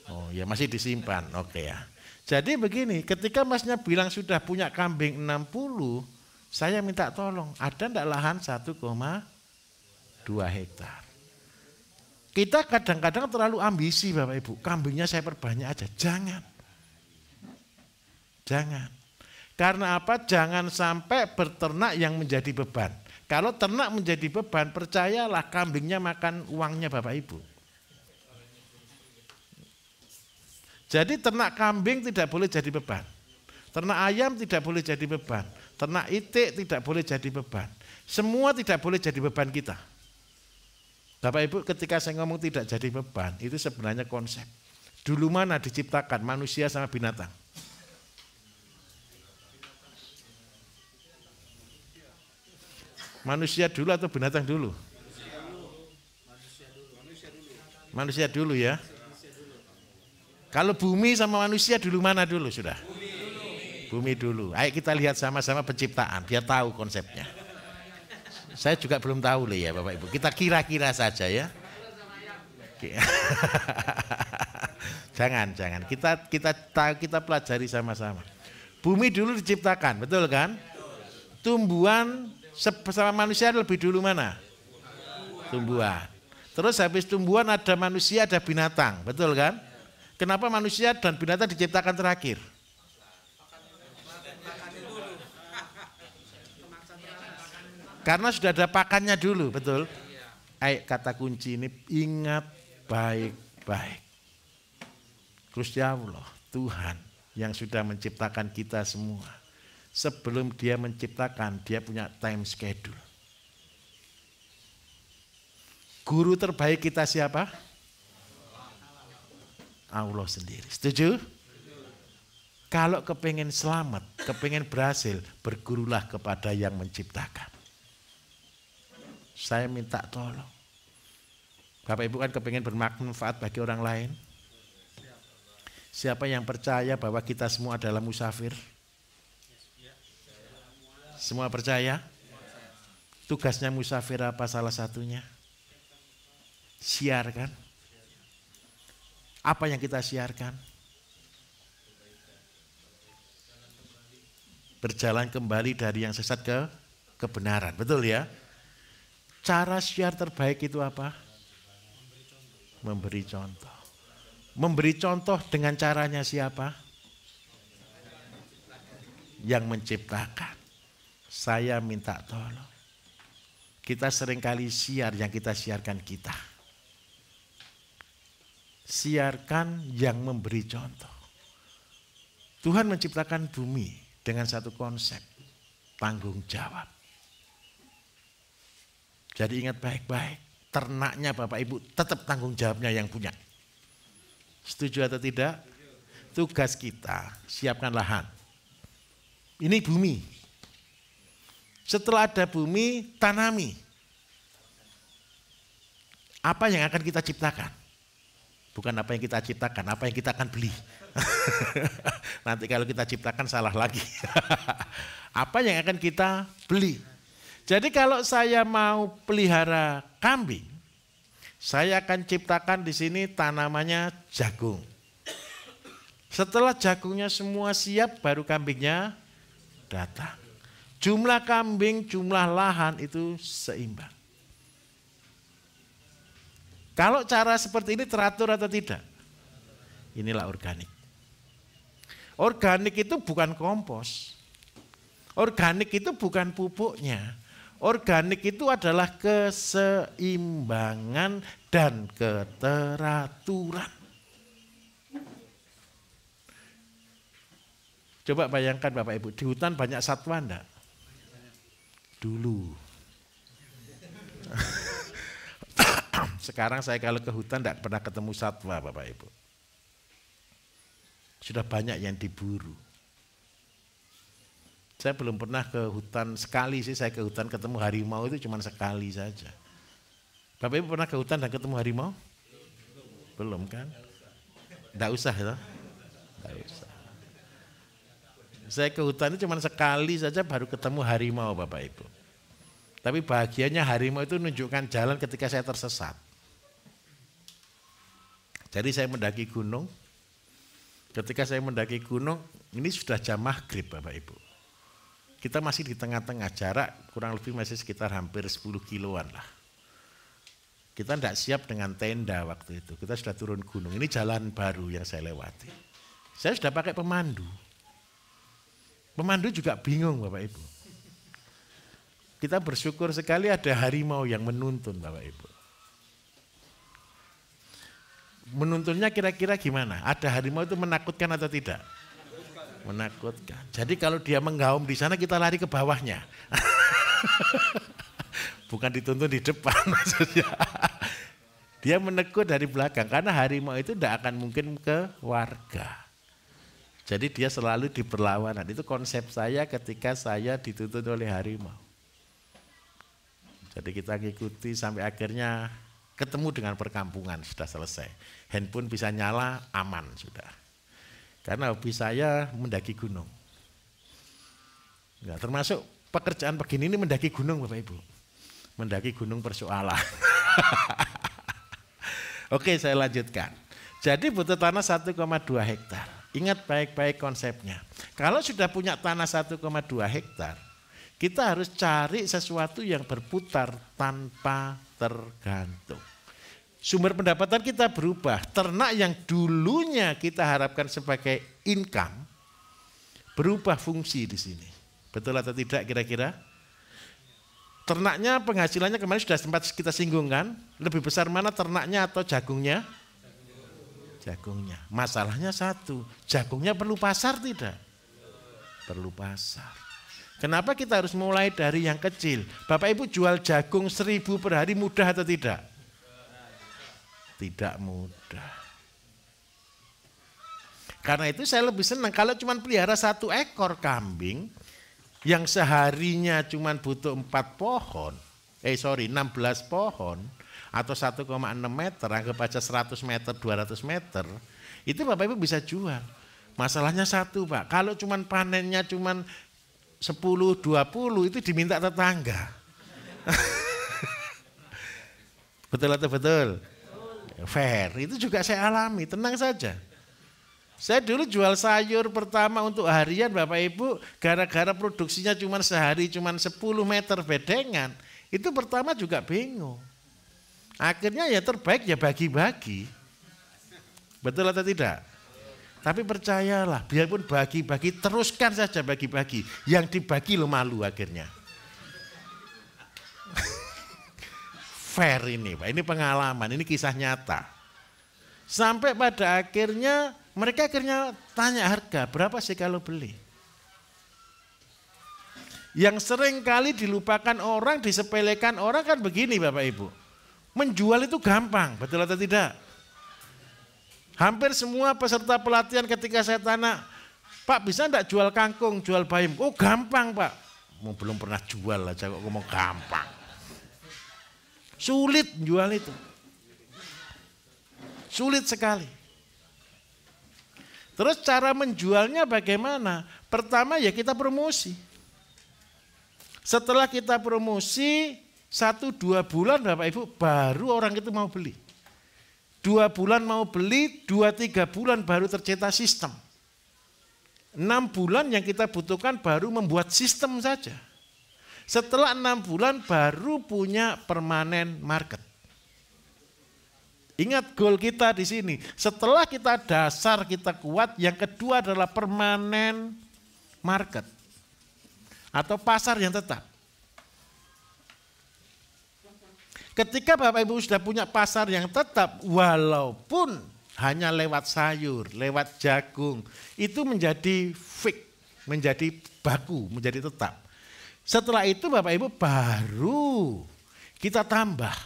Oh ya masih disimpan, oke ya. Jadi begini, ketika Masnya bilang sudah punya kambing 60, saya minta tolong, ada enggak lahan 1,2 hektar? Kita kadang-kadang terlalu ambisi Bapak Ibu, kambingnya saya perbanyak aja, jangan. Jangan. Karena apa? Jangan sampai berternak yang menjadi beban. Kalau ternak menjadi beban, percayalah kambingnya makan uangnya Bapak Ibu. Jadi ternak kambing tidak boleh jadi beban. Ternak ayam tidak boleh jadi beban. Ternak itik tidak boleh jadi beban. Semua tidak boleh jadi beban kita. Bapak Ibu ketika saya ngomong tidak jadi beban, itu sebenarnya konsep. Dulu mana diciptakan manusia sama binatang? Manusia dulu atau binatang dulu? Manusia dulu ya. Kalau bumi sama manusia dulu mana dulu sudah? Bumi dulu. Ayo kita lihat sama-sama penciptaan, biar tahu konsepnya. Saya juga belum tahu loh ya Bapak Ibu. Kita kira-kira saja ya. Jangan. Kita pelajari sama-sama. Bumi dulu diciptakan, betul kan? Tumbuhan sama manusia lebih dulu mana? Tumbuhan. Terus habis tumbuhan ada manusia, ada binatang, betul kan? Kenapa manusia dan binatang diciptakan terakhir? Karena sudah ada pakannya dulu, betul? Ayo, kata kunci ini ingat baik-baik. Gusti Allah, Tuhan yang sudah menciptakan kita semua. Sebelum dia menciptakan, dia punya time schedule. Guru terbaik kita siapa? Allah sendiri. Setuju? Kalau kepengen selamat, kepengen berhasil, bergurulah kepada yang menciptakan. Saya minta tolong. Bapak Ibu kan kepengen bermanfaat bagi orang lain. Siapa yang percaya bahwa kita semua adalah musafir? Semua percaya? Tugasnya musafir apa salah satunya? Siarkan. Apa yang kita siarkan? Berjalan kembali dari yang sesat ke kebenaran. Betul ya? Cara siar terbaik itu apa? Memberi contoh. Memberi contoh dengan caranya siapa? Yang menciptakan. Saya minta tolong. Kita seringkali siar yang kita siarkan kita. Siarkan yang memberi contoh. Tuhan menciptakan bumi dengan satu konsep. Tanggung jawab. Jadi ingat baik-baik, ternaknya Bapak Ibu tetap tanggung jawabnya yang punya. Setuju atau tidak? Tugas kita, siapkan lahan. Ini bumi. Setelah ada bumi, tanami. Apa yang akan kita ciptakan? Bukan apa yang kita ciptakan, apa yang kita akan beli. Nanti kalau kita ciptakan salah lagi. Apa yang akan kita beli? Jadi kalau saya mau pelihara kambing, saya akan ciptakan di sini tanamannya jagung. Setelah jagungnya semua siap, baru kambingnya datang. Jumlah kambing, jumlah lahan itu seimbang. Kalau cara seperti ini teratur atau tidak? Inilah organik. Organik itu bukan kompos. Organik itu bukan pupuknya. Organik itu adalah keseimbangan dan keteraturan. Coba bayangkan Bapak Ibu, di hutan banyak satwa enggak? Dulu. Sekarang saya kalau ke hutan enggak pernah ketemu satwa Bapak Ibu. Sudah banyak yang diburu. Saya belum pernah ke hutan sekali sih, saya ke hutan ketemu harimau itu cuma sekali saja. Bapak Ibu pernah ke hutan dan ketemu harimau? Belum kan? Enggak usah ya? Enggak usah. Saya ke hutan itu cuma sekali saja baru ketemu harimau Bapak Ibu. Tapi bahagianya harimau itu menunjukkan jalan ketika saya tersesat. Jadi saya mendaki gunung. Ketika saya mendaki gunung, ini sudah jam maghrib Bapak Ibu. Kita masih di tengah-tengah, jarak kurang lebih masih sekitar hampir 10 kiloan lah. Kita tidak siap dengan tenda waktu itu, kita sudah turun gunung. Ini jalan baru yang saya lewati. Saya sudah pakai pemandu. Pemandu juga bingung Bapak Ibu. Kita bersyukur sekali ada harimau yang menuntun Bapak Ibu. Menuntunnya kira-kira gimana? Ada harimau itu menakutkan atau tidak? Menakutkan. Jadi kalau dia menggaum di sana kita lari ke bawahnya. Bukan dituntun di depan maksudnya. Dia menegur dari belakang karena harimau itu tidak akan mungkin ke warga. Jadi dia selalu di perlawanan. Itu konsep saya ketika saya dituntun oleh harimau. Jadi kita ngikuti sampai akhirnya ketemu dengan perkampungan, sudah selesai. Handphone bisa nyala, aman sudah. Karena hobi saya mendaki gunung. Ya, termasuk pekerjaan begini ini mendaki gunung Bapak Ibu. Mendaki gunung persoalan. Oke, saya lanjutkan. Jadi butuh tanah 1,2 hektar. Ingat baik-baik konsepnya. Kalau sudah punya tanah 1,2 hektar, kita harus cari sesuatu yang berputar tanpa tergantung. Sumber pendapatan kita berubah. Ternak yang dulunya kita harapkan sebagai income berubah fungsi di sini. Betul atau tidak kira-kira? Ternaknya penghasilannya kemarin sudah sempat kita singgung kan? Lebih besar mana ternaknya atau jagungnya? Jagungnya. Masalahnya satu, jagungnya perlu pasar tidak? Perlu pasar. Kenapa kita harus mulai dari yang kecil? Bapak Ibu jual jagung 1.000 per hari mudah atau tidak? Tidak mudah. Karena itu saya lebih senang kalau cuma pelihara 1 ekor kambing yang seharinya cuma butuh 16 pohon atau 1,6 meter, anggap aja 100 meter, 200 meter, itu Bapak Ibu bisa jual. Masalahnya satu Pak, kalau cuma panennya cuma 10, 20 itu diminta tetangga. Betul atau betul? Fair, itu juga saya alami, tenang saja. Saya dulu jual sayur pertama untuk harian Bapak Ibu, gara-gara produksinya cuma sehari cuma 10 meter bedengan, itu pertama juga bingung. Akhirnya ya terbaik ya bagi-bagi. Betul atau tidak? Tapi percayalah, biarpun bagi-bagi, teruskan saja bagi-bagi. Yang dibagi lo malu akhirnya. Fair ini Pak, ini pengalaman, ini kisah nyata. Sampai pada akhirnya mereka tanya harga, berapa sih kalau beli? Yang sering kali dilupakan orang, disepelekan orang kan begini Bapak Ibu. Menjual itu gampang, betul atau tidak? Hampir semua peserta pelatihan ketika saya tanya, Pak bisa enggak jual kangkung, jual bayam? Oh gampang Pak. Belum pernah jual aja kok ngomong gampang. Sulit jual itu. Sulit sekali. Terus cara menjualnya bagaimana? Pertama ya kita promosi. Setelah kita promosi 1-2 bulan Bapak Ibu baru orang itu mau beli. 2 bulan mau beli, 2-3 bulan baru tercipta sistem. 6 bulan yang kita butuhkan baru membuat sistem saja. Setelah 6 bulan baru punya permanen market. Ingat goal kita di sini. Setelah kita dasar kita kuat, yang kedua adalah permanen market atau pasar yang tetap. Ketika Bapak Ibu sudah punya pasar yang tetap, walaupun hanya lewat sayur, lewat jagung, itu menjadi fix, menjadi baku, menjadi tetap. Setelah itu Bapak Ibu baru kita tambah.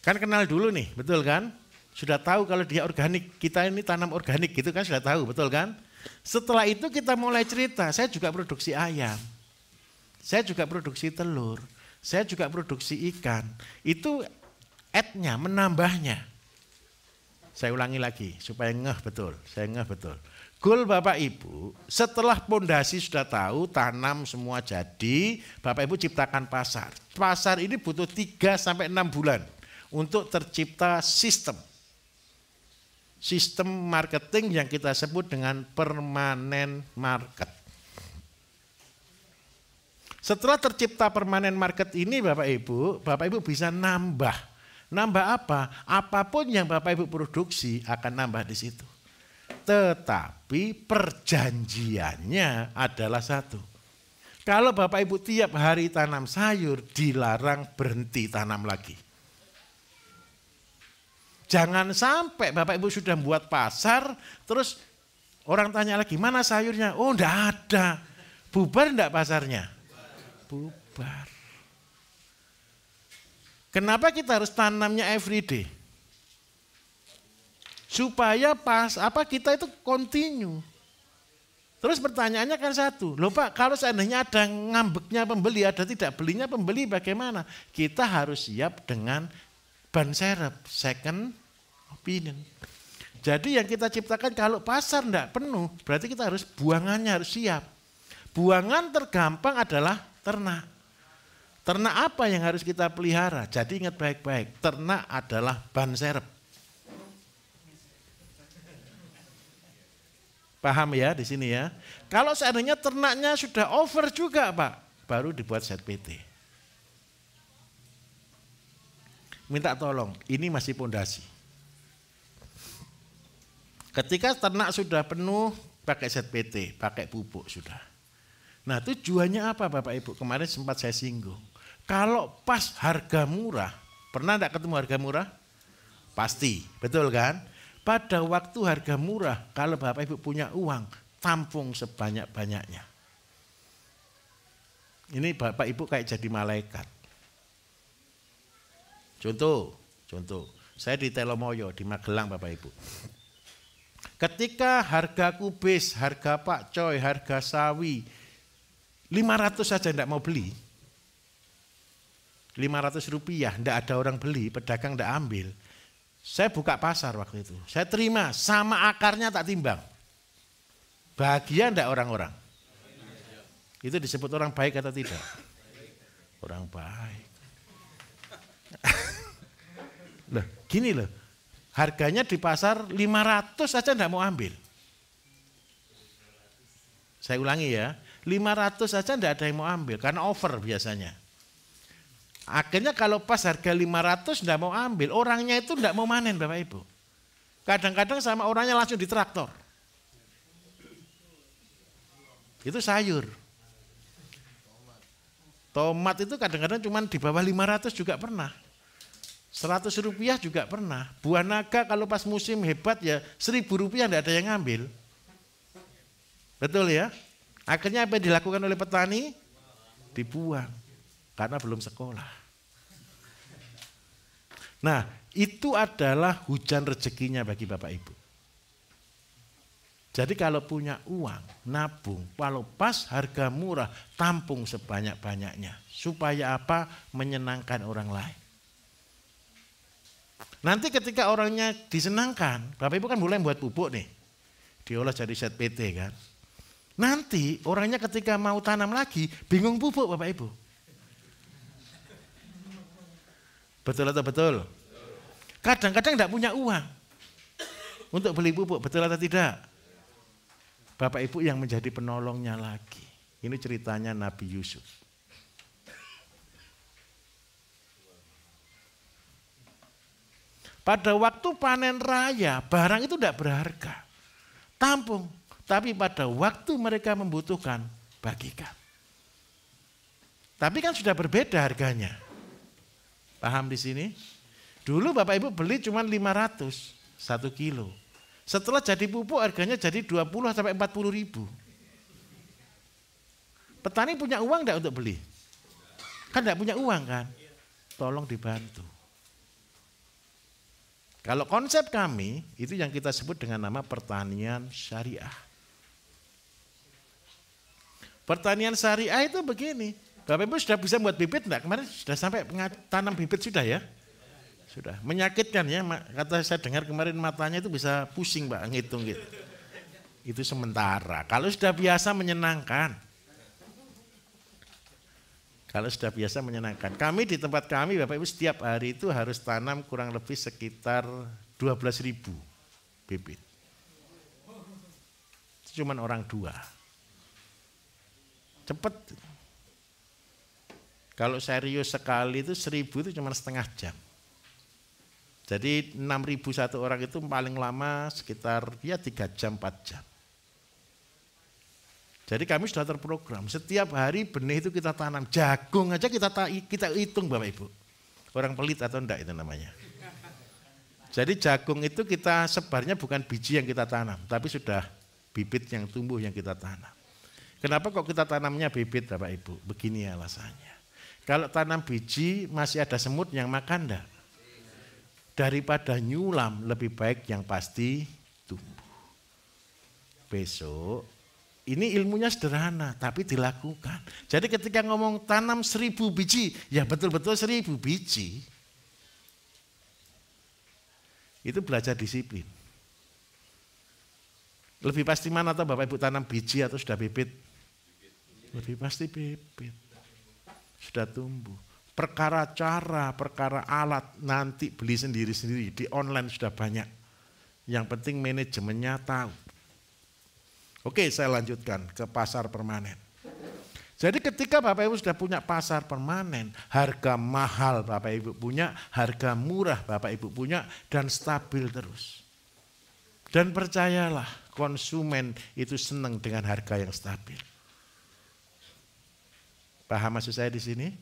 Kan kenal dulu nih, betul kan? Sudah tahu kalau dia organik, kita ini tanam organik gitu kan sudah tahu, betul kan? Setelah itu kita mulai cerita, saya juga produksi ayam. Saya juga produksi telur. Saya juga produksi ikan. Itu add-nya, menambahnya. Saya ulangi lagi supaya ngeh betul, saya ngeh betul. Goal Bapak Ibu, setelah pondasi sudah tahu, tanam semua jadi, Bapak Ibu ciptakan pasar. Pasar ini butuh 3-6 bulan untuk tercipta sistem. Sistem marketing yang kita sebut dengan permanen market. Setelah tercipta permanen market ini Bapak Ibu bisa nambah. Nambah apa? Apapun yang Bapak Ibu produksi akan nambah di situ. Tetapi perjanjiannya adalah satu. Kalau Bapak Ibu tiap hari tanam sayur, dilarang berhenti tanam lagi. Jangan sampai Bapak Ibu sudah buat pasar, terus orang tanya lagi, mana sayurnya? Oh enggak ada. Bubar enggak pasarnya? Bubar. Kenapa kita harus tanamnya everyday? Supaya kita itu continue. Terus pertanyaannya kan satu, loh Pak, kalau seandainya ada ngambeknya pembeli, ada tidak belinya pembeli bagaimana? Kita harus siap dengan ban serep, second opinion. Jadi yang kita ciptakan kalau pasar enggak penuh, berarti kita harus buangannya harus siap. Buangan tergampang adalah ternak. Ternak apa yang harus kita pelihara? Jadi ingat baik-baik, ternak adalah ban serep. Paham ya di sini ya. Kalau seandainya ternaknya sudah over juga Pak, baru dibuat ZPT. Minta tolong, ini masih pondasi. Ketika ternak sudah penuh, pakai ZPT, pakai pupuk sudah. Nah tujuannya apa Bapak Ibu? Kemarin sempat saya singgung. Kalau pas harga murah, pernah enggak ketemu harga murah? Pasti, betul kan? Pada waktu harga murah, kalau Bapak Ibu punya uang, tampung sebanyak-banyaknya. Ini Bapak Ibu kayak jadi malaikat. Contoh, saya di Telomoyo, di Magelang Bapak Ibu. Ketika harga kubis, harga pakcoy, harga sawi, 500 saja tidak mau beli. 500 rupiah, tidak ada orang beli, pedagang tidak ambil. Saya buka pasar waktu itu, saya terima sama akarnya tak timbang. Bahagia enggak orang-orang? Itu disebut orang baik atau tidak? Orang baik. Loh, gini loh, harganya di pasar 500 saja enggak mau ambil. Saya ulangi ya, 500 saja enggak ada yang mau ambil karena over biasanya. Akhirnya kalau pas harga 500 enggak mau ambil, orangnya itu enggak mau manen Bapak Ibu. Kadang-kadang sama orangnya langsung di traktor. Itu sayur. Tomat itu kadang-kadang cuma di bawah 500 juga pernah. 100 rupiah juga pernah. Buah naga kalau pas musim hebat ya 1000 rupiah enggak ada yang ngambil. Betul ya? Akhirnya apa yang dilakukan oleh petani? Dibuang. Karena belum sekolah. Nah, itu adalah hujan rezekinya bagi Bapak Ibu. Jadi kalau punya uang, nabung, kalau pas harga murah, tampung sebanyak-banyaknya. Supaya apa? Menyenangkan orang lain. Nanti ketika orangnya disenangkan, Bapak Ibu kan mulai buat pupuk nih. Diolah jadi ZPT kan. Nanti orangnya ketika mau tanam lagi, bingung pupuk Bapak Ibu. Betul atau betul? Kadang-kadang tidak punya uang untuk beli pupuk, betul atau tidak? Bapak Ibu yang menjadi penolongnya lagi. Ini ceritanya Nabi Yusuf. Pada waktu panen raya, barang itu tidak berharga. Tampung, tapi pada waktu mereka membutuhkan, bagikan. Tapi kan sudah berbeda harganya. Paham di sini? Dulu Bapak Ibu beli cuma 500 1 kilo. Setelah jadi pupuk harganya jadi 20 sampai 40 ribu. Petani punya uang enggak untuk beli? Kan enggak punya uang kan? Tolong dibantu. Kalau konsep kami itu yang kita sebut dengan nama pertanian syariah. Pertanian syariah itu begini. Bapak Ibu sudah bisa buat bibit enggak? Kemarin sudah sampai tanam bibit sudah ya? Sudah. Menyakitkan ya, kata saya dengar kemarin matanya itu bisa pusing Pak, ngitung gitu. Itu sementara. Kalau sudah biasa menyenangkan. Kalau sudah biasa menyenangkan. Kami di tempat kami Bapak Ibu setiap hari itu harus tanam kurang lebih sekitar 12.000 bibit. Itu cuma orang 2. Cepet. Kalau serius sekali itu 1000 itu cuma setengah jam. Jadi 6.000 satu orang itu paling lama sekitar ya 3 jam 4 jam. Jadi kami sudah terprogram. Setiap hari benih itu kita tanam. Jagung aja kita hitung Bapak Ibu. Orang pelit atau enggak itu namanya. Jadi jagung itu kita sebarnya bukan biji yang kita tanam. Tapi sudah bibit yang tumbuh yang kita tanam. Kenapa kok kita tanamnya bibit Bapak Ibu? Begini alasannya. Kalau tanam biji masih ada semut yang makan enggak? Daripada nyulam lebih baik yang pasti tumbuh. Besok ini ilmunya sederhana tapi dilakukan. Jadi ketika ngomong tanam 1000 biji, ya betul-betul 1000 biji. Itu belajar disiplin. Lebih pasti mana atau Bapak Ibu tanam biji atau sudah bibit? Lebih pasti bibit. Sudah tumbuh. Perkara cara, perkara alat nanti beli sendiri-sendiri. Di online sudah banyak. Yang penting manajemennya tahu. Oke, saya lanjutkan ke pasar permanen. Jadi ketika Bapak Ibu sudah punya pasar permanen, harga mahal Bapak Ibu punya, harga murah Bapak Ibu punya, dan stabil terus. Dan percayalah, konsumen itu senang dengan harga yang stabil. Paham maksud saya di sini?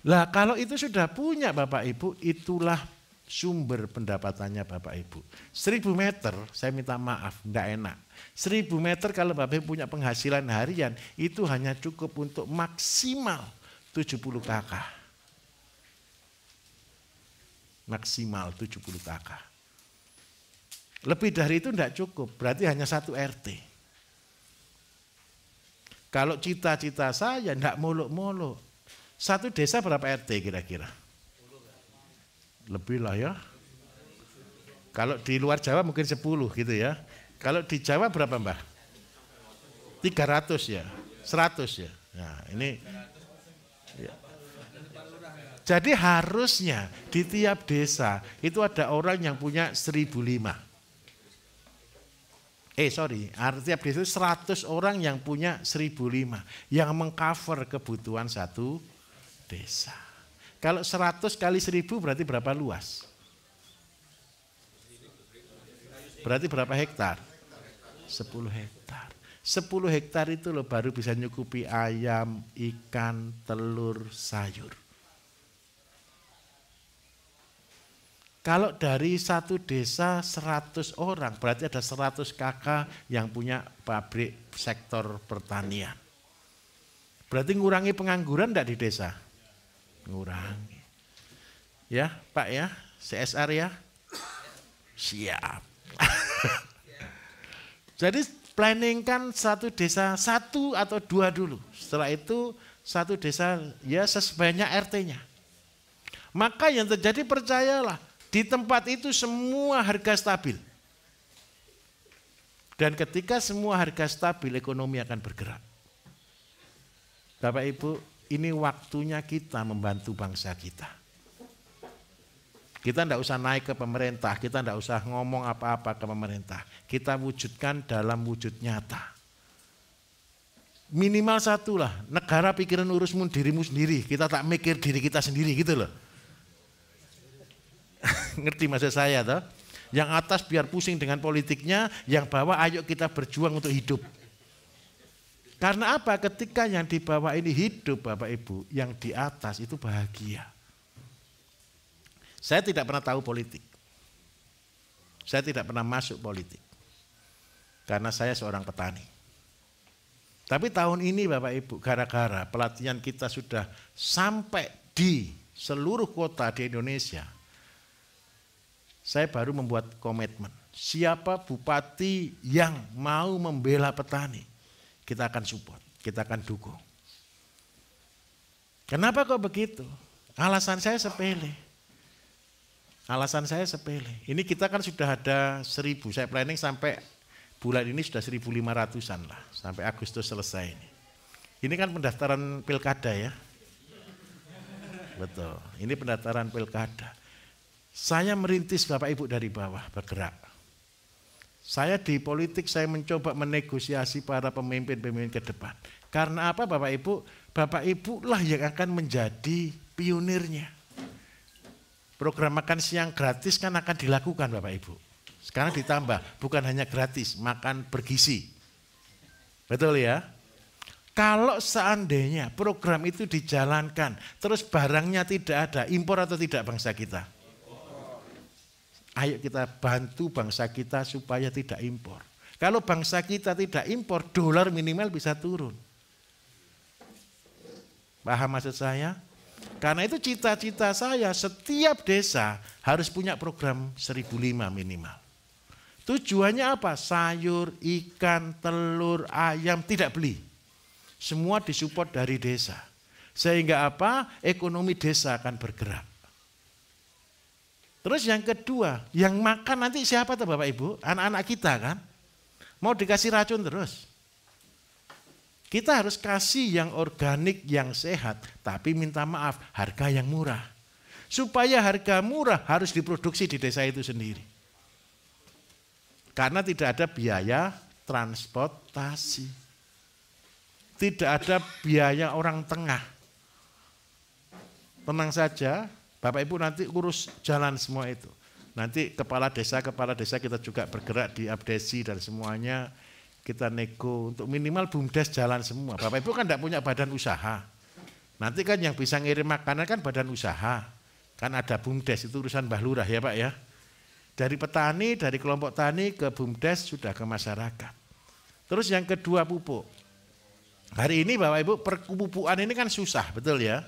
Lah kalau itu sudah punya Bapak Ibu, itulah sumber pendapatannya Bapak Ibu. 1.000 meter, saya minta maaf, enggak enak. 1.000 meter kalau Bapak Ibu punya penghasilan harian, itu hanya cukup untuk maksimal 70 KK. Maksimal 70 KK. Lebih dari itu enggak cukup, berarti hanya 1 RT. Kalau cita-cita saya enggak muluk-muluk. 1 desa berapa RT kira-kira? Lebih lah ya. Kalau di luar Jawa mungkin 10 gitu ya. Kalau di Jawa berapa Mbah? 300 ya, 100 ya. Nah ini. Ya. Jadi harusnya di tiap desa itu ada orang yang punya 1.005. Tiap desa itu 100 orang yang punya 1.005. Yang mengcover kebutuhan satu desa. Kalau 100 kali 1.000 berarti berapa luas? Berarti berapa hektar? 10 hektar. 10 hektar itu loh baru bisa nyukupi ayam, ikan, telur, sayur. Kalau dari satu desa 100 orang berarti ada 100 kakak yang punya pabrik sektor pertanian. Berarti ngurangi pengangguran enggak di desa? Ngurangi. Ya Pak ya, CSR ya? Siap. Jadi planningkan satu desa 1 atau 2 dulu. Setelah itu satu desa ya sebanyak RT-nya. Maka yang terjadi percayalah, di tempat itu semua harga stabil. Dan ketika semua harga stabil, ekonomi akan bergerak. Bapak Ibu, ini waktunya kita membantu bangsa kita. Kita tidak usah naik ke pemerintah, kita tidak usah ngomong apa-apa ke pemerintah. Kita wujudkan dalam wujud nyata. Minimal satu lah, negara pikiran urusmu dirimu sendiri, kita tak mikir diri kita sendiri gitu loh. Ngerti maksud saya toh? Yang atas biar pusing dengan politiknya, yang bawah ayo kita berjuang untuk hidup. Karena apa? Ketika yang di bawah ini hidup Bapak Ibu, yang di atas itu bahagia. Saya tidak pernah tahu politik. Saya tidak pernah masuk politik. Karena saya seorang petani. Tapi tahun ini Bapak Ibu, gara-gara pelatihan kita sudah sampai di seluruh kota di Indonesia, saya baru membuat komitmen. Siapa bupati yang mau membela petani, kita akan support, kita akan dukung. Kenapa kok begitu? Alasan saya sepele. Ini kita kan sudah ada 1.000, saya planning sampai bulan ini sudah 1.500-an lah, sampai Agustus selesai ini. Ini kan pendaftaran pilkada ya. Betul, ini pendaftaran pilkada. Saya merintis Bapak Ibu dari bawah bergerak. Saya di politik saya mencoba menegosiasi para pemimpin-pemimpin ke depan. Karena apa Bapak Ibu? Bapak Ibu lah yang akan menjadi pionirnya. Program makan siang gratis kan akan dilakukan Bapak Ibu. Sekarang ditambah, bukan hanya gratis, makan bergizi. Betul ya? Kalau seandainya program itu dijalankan, terus barangnya tidak ada, impor atau tidak bangsa kita? Ayo kita bantu bangsa kita supaya tidak impor. Kalau bangsa kita tidak impor, dolar minimal bisa turun. Paham maksud saya? Karena itu cita-cita saya setiap desa harus punya program 1.005 minimal. Tujuannya apa? Sayur, ikan, telur, ayam tidak beli. Semua disupport dari desa. Sehingga apa? Ekonomi desa akan bergerak. Terus yang kedua, yang makan nanti siapa tuh Bapak Ibu? Anak-anak kita kan? Mau dikasih racun terus. Kita harus kasih yang organik, yang sehat, tapi minta maaf, harga yang murah. Supaya harga murah harus diproduksi di desa itu sendiri. Karena tidak ada biaya transportasi. Tidak ada biaya orang tengah. Tenang saja, Bapak Ibu nanti urus jalan semua itu. Nanti kepala desa kita juga bergerak di abdesi dan semuanya kita nego untuk minimal BUMDes jalan semua. Bapak Ibu kan tidak punya badan usaha. Nanti kan yang bisa ngirim makanan kan badan usaha. Kan ada BUMDes, itu urusan Mbah Lurah ya Pak ya. Dari petani, dari kelompok tani ke BUMDes sudah ke masyarakat. Terus yang kedua pupuk. Hari ini Bapak Ibu perpupukan ini kan susah, betul ya.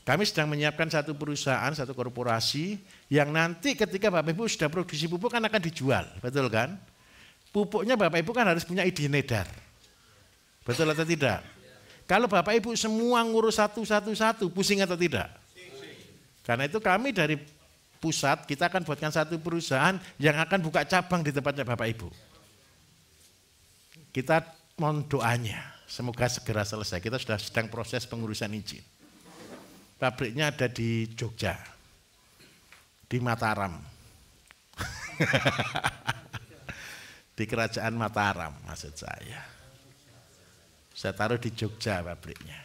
Kami sedang menyiapkan satu perusahaan, satu korporasi yang nanti ketika Bapak Ibu sudah produksi pupuk kan akan dijual, betul kan? Pupuknya Bapak Ibu kan harus punya izin edar. Betul atau tidak? Kalau Bapak Ibu semua ngurus satu-satu, pusing atau tidak? Karena itu kami dari pusat, kita akan buatkan satu perusahaan yang akan buka cabang di tempatnya Bapak Ibu. Kita mohon doanya, semoga segera selesai. Kita sudah sedang proses pengurusan izin. Pabriknya ada di Jogja, di Mataram. Di Kerajaan Mataram maksud saya. Saya taruh di Jogja pabriknya.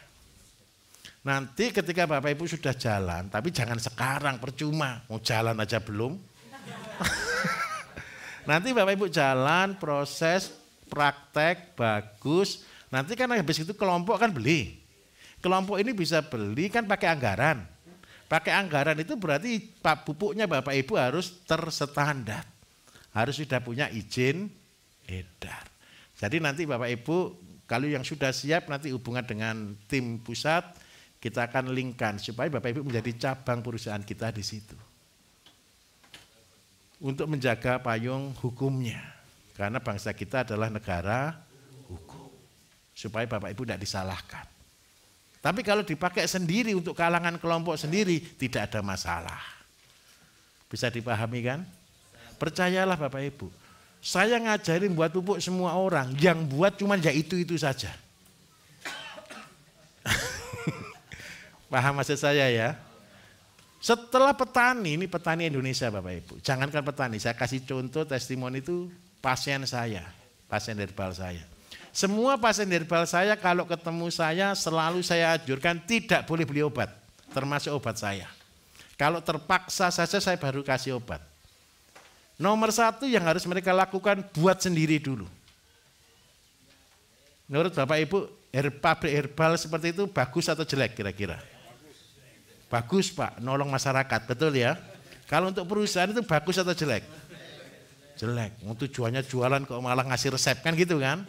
Nanti ketika Bapak Ibu sudah jalan, tapi jangan sekarang, percuma, mau jalan aja belum. Nanti Bapak Ibu jalan, proses, praktek, bagus. Nanti kan habis itu kelompok kan beli. Kelompok ini bisa beli kan pakai anggaran. Pakai anggaran itu berarti pupuknya Bapak Ibu harus terstandar. Harus sudah punya izin edar. Jadi nanti Bapak Ibu kalau yang sudah siap nanti hubungan dengan tim pusat kita akan linkkan supaya Bapak Ibu menjadi cabang perusahaan kita di situ. Untuk menjaga payung hukumnya. Karena bangsa kita adalah negara hukum. Supaya Bapak Ibu tidak disalahkan. Tapi kalau dipakai sendiri untuk kalangan kelompok sendiri tidak ada masalah. Bisa dipahami kan? Percayalah Bapak Ibu. Saya ngajarin buat pupuk semua orang, yang buat cuma ya itu saja. Paham maksud saya ya? Setelah petani, ini petani Indonesia Bapak Ibu. Jangankan petani, saya kasih contoh testimoni itu pasien saya, pasien herbal saya. Semua pasien herbal saya kalau ketemu saya selalu saya anjurkan tidak boleh beli obat, termasuk obat saya. Kalau terpaksa saja saya baru kasih obat. Nomor satu yang harus mereka lakukan buat sendiri dulu. Menurut Bapak Ibu, pabrik herbal seperti itu bagus atau jelek kira-kira? Bagus Pak, nolong masyarakat, betul ya? Kalau untuk perusahaan itu bagus atau jelek? Jelek, tujuannya jualan kok malah ngasih resep kan gitu kan?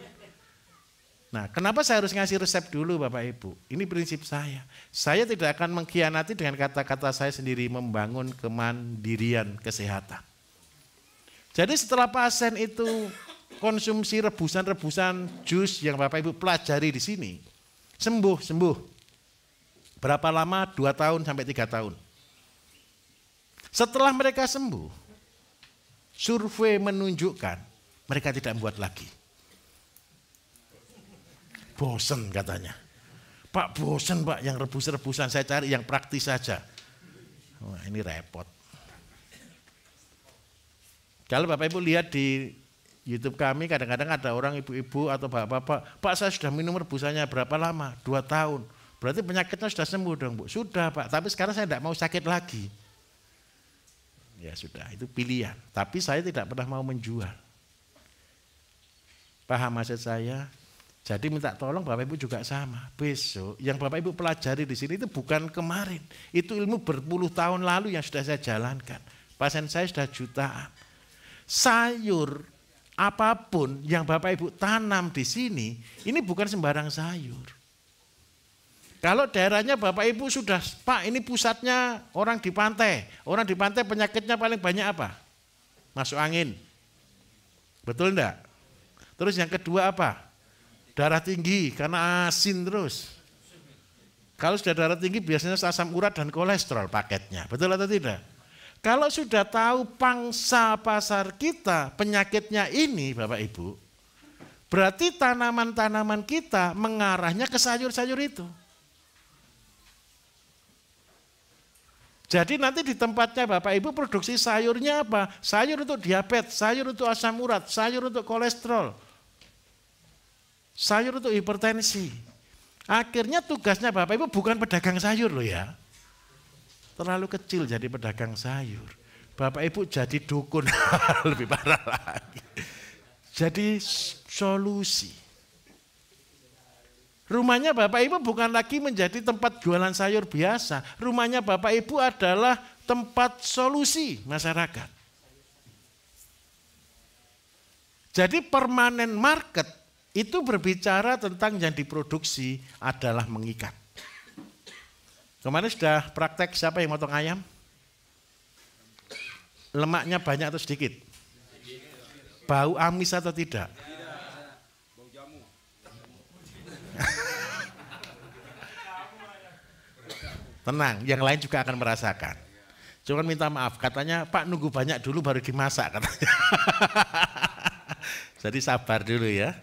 Nah kenapa saya harus ngasih resep dulu Bapak Ibu? Ini prinsip saya. Saya tidak akan mengkhianati dengan kata-kata saya sendiri membangun kemandirian kesehatan. Jadi setelah pasien itu konsumsi rebusan-rebusan jus yang Bapak Ibu pelajari di sini, sembuh. Berapa lama? 2 tahun sampai 3 tahun. Setelah mereka sembuh, survei menunjukkan mereka tidak membuat lagi. Bosen katanya. Pak bosen Pak, yang rebus-rebusan saya cari yang praktis saja. Wah ini repot. Kalau Bapak Ibu lihat di YouTube kami kadang-kadang ada orang ibu-ibu atau bapak-bapak, Pak saya sudah minum rebusannya berapa lama? 2 tahun. Berarti penyakitnya sudah sembuh dong Bu. Sudah Pak, tapi sekarang saya tidak mau sakit lagi. Ya sudah, itu pilihan. Tapi saya tidak pernah mau menjual. Paham maksud saya? Jadi minta tolong Bapak Ibu juga sama. Besok yang Bapak Ibu pelajari di sini itu bukan kemarin. Itu ilmu berpuluh tahun lalu yang sudah saya jalankan. Pasien saya sudah jutaan. Sayur apapun yang Bapak Ibu tanam di sini, ini bukan sembarang sayur. Kalau daerahnya Bapak Ibu sudah, Pak ini pusatnya orang di pantai. Orang di pantai penyakitnya paling banyak apa? Masuk angin. Betul enggak? Terus yang kedua apa? Darah tinggi karena asin terus. Kalau sudah darah tinggi biasanya asam urat dan kolesterol paketnya. Betul atau tidak? Kalau sudah tahu pangsa pasar kita penyakitnya ini Bapak Ibu, berarti tanaman-tanaman kita mengarahnya ke sayur-sayur itu. Jadi nanti di tempatnya Bapak Ibu produksi sayurnya apa? Sayur untuk diabetes, sayur untuk asam urat, sayur untuk kolesterol. Sayur untuk hipertensi. Akhirnya tugasnya Bapak Ibu bukan pedagang sayur loh ya. Terlalu kecil jadi pedagang sayur. Bapak Ibu jadi dukun, lebih parah lagi. Jadi solusi. Rumahnya Bapak Ibu bukan lagi menjadi tempat jualan sayur biasa. Rumahnya Bapak Ibu adalah tempat solusi masyarakat. Jadi permanen market itu berbicara tentang yang diproduksi adalah mengikat. Kemarin sudah praktek siapa yang motong ayam? Lemaknya banyak atau sedikit? Bau amis atau tidak? Tenang, yang lain juga akan merasakan. Cuman minta maaf, katanya Pak nunggu banyak dulu baru dimasak katanya. Jadi sabar dulu ya.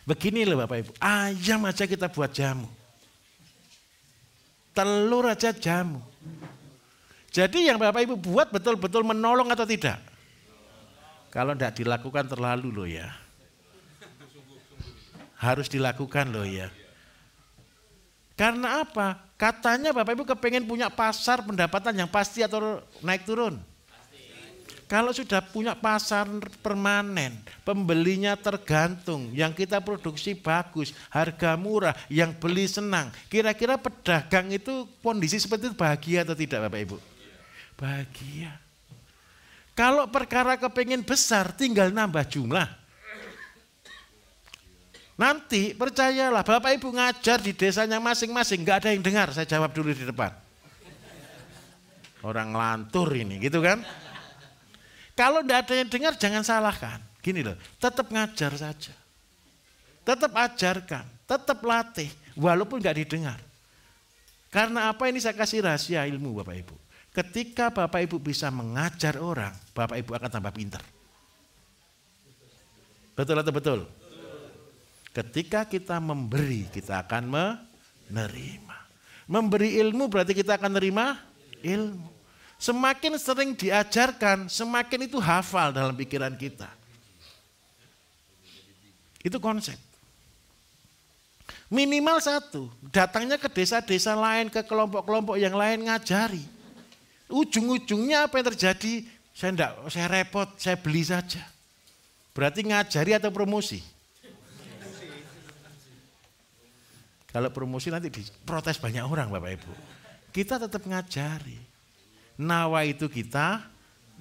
Begini loh Bapak Ibu, ayam aja kita buat jamu. Telur aja jamu. Jadi yang Bapak Ibu buat betul-betul menolong atau tidak? Kalau tidak dilakukan terlalu loh ya. Harus dilakukan loh ya. Karena apa? Katanya Bapak Ibu kepengen punya pasar pendapatan yang pasti atau naik turun? Kalau sudah punya pasar permanen, pembelinya tergantung, yang kita produksi bagus, harga murah, yang beli senang. Kira-kira pedagang itu kondisi seperti itu bahagia atau tidak Bapak Ibu? Bahagia. Kalau perkara kepengen besar tinggal nambah jumlah. Nanti percayalah Bapak Ibu ngajar di desanya masing-masing, gak ada yang dengar, saya jawab dulu di depan. Orang ngelantur ini gitu kan. Kalau tidak ada yang dengar jangan salahkan. Gini loh, tetap ngajar saja. Tetap ajarkan, tetap latih, walaupun nggak didengar. Karena apa ini saya kasih rahasia ilmu Bapak Ibu. Ketika Bapak Ibu bisa mengajar orang, Bapak Ibu akan tambah pintar. Betul atau betul? Ketika kita memberi, kita akan menerima. Memberi ilmu berarti kita akan menerima ilmu. Semakin sering diajarkan, semakin itu hafal dalam pikiran kita. Itu konsep. Minimal satu, datangnya ke desa-desa lain, ke kelompok-kelompok yang lain ngajari. Ujung-ujungnya apa yang terjadi? Saya repot, saya beli saja. Berarti ngajari atau promosi? Kalau promosi nanti diprotes banyak orang Bapak Ibu. Kita tetap ngajari. Nawa itu kita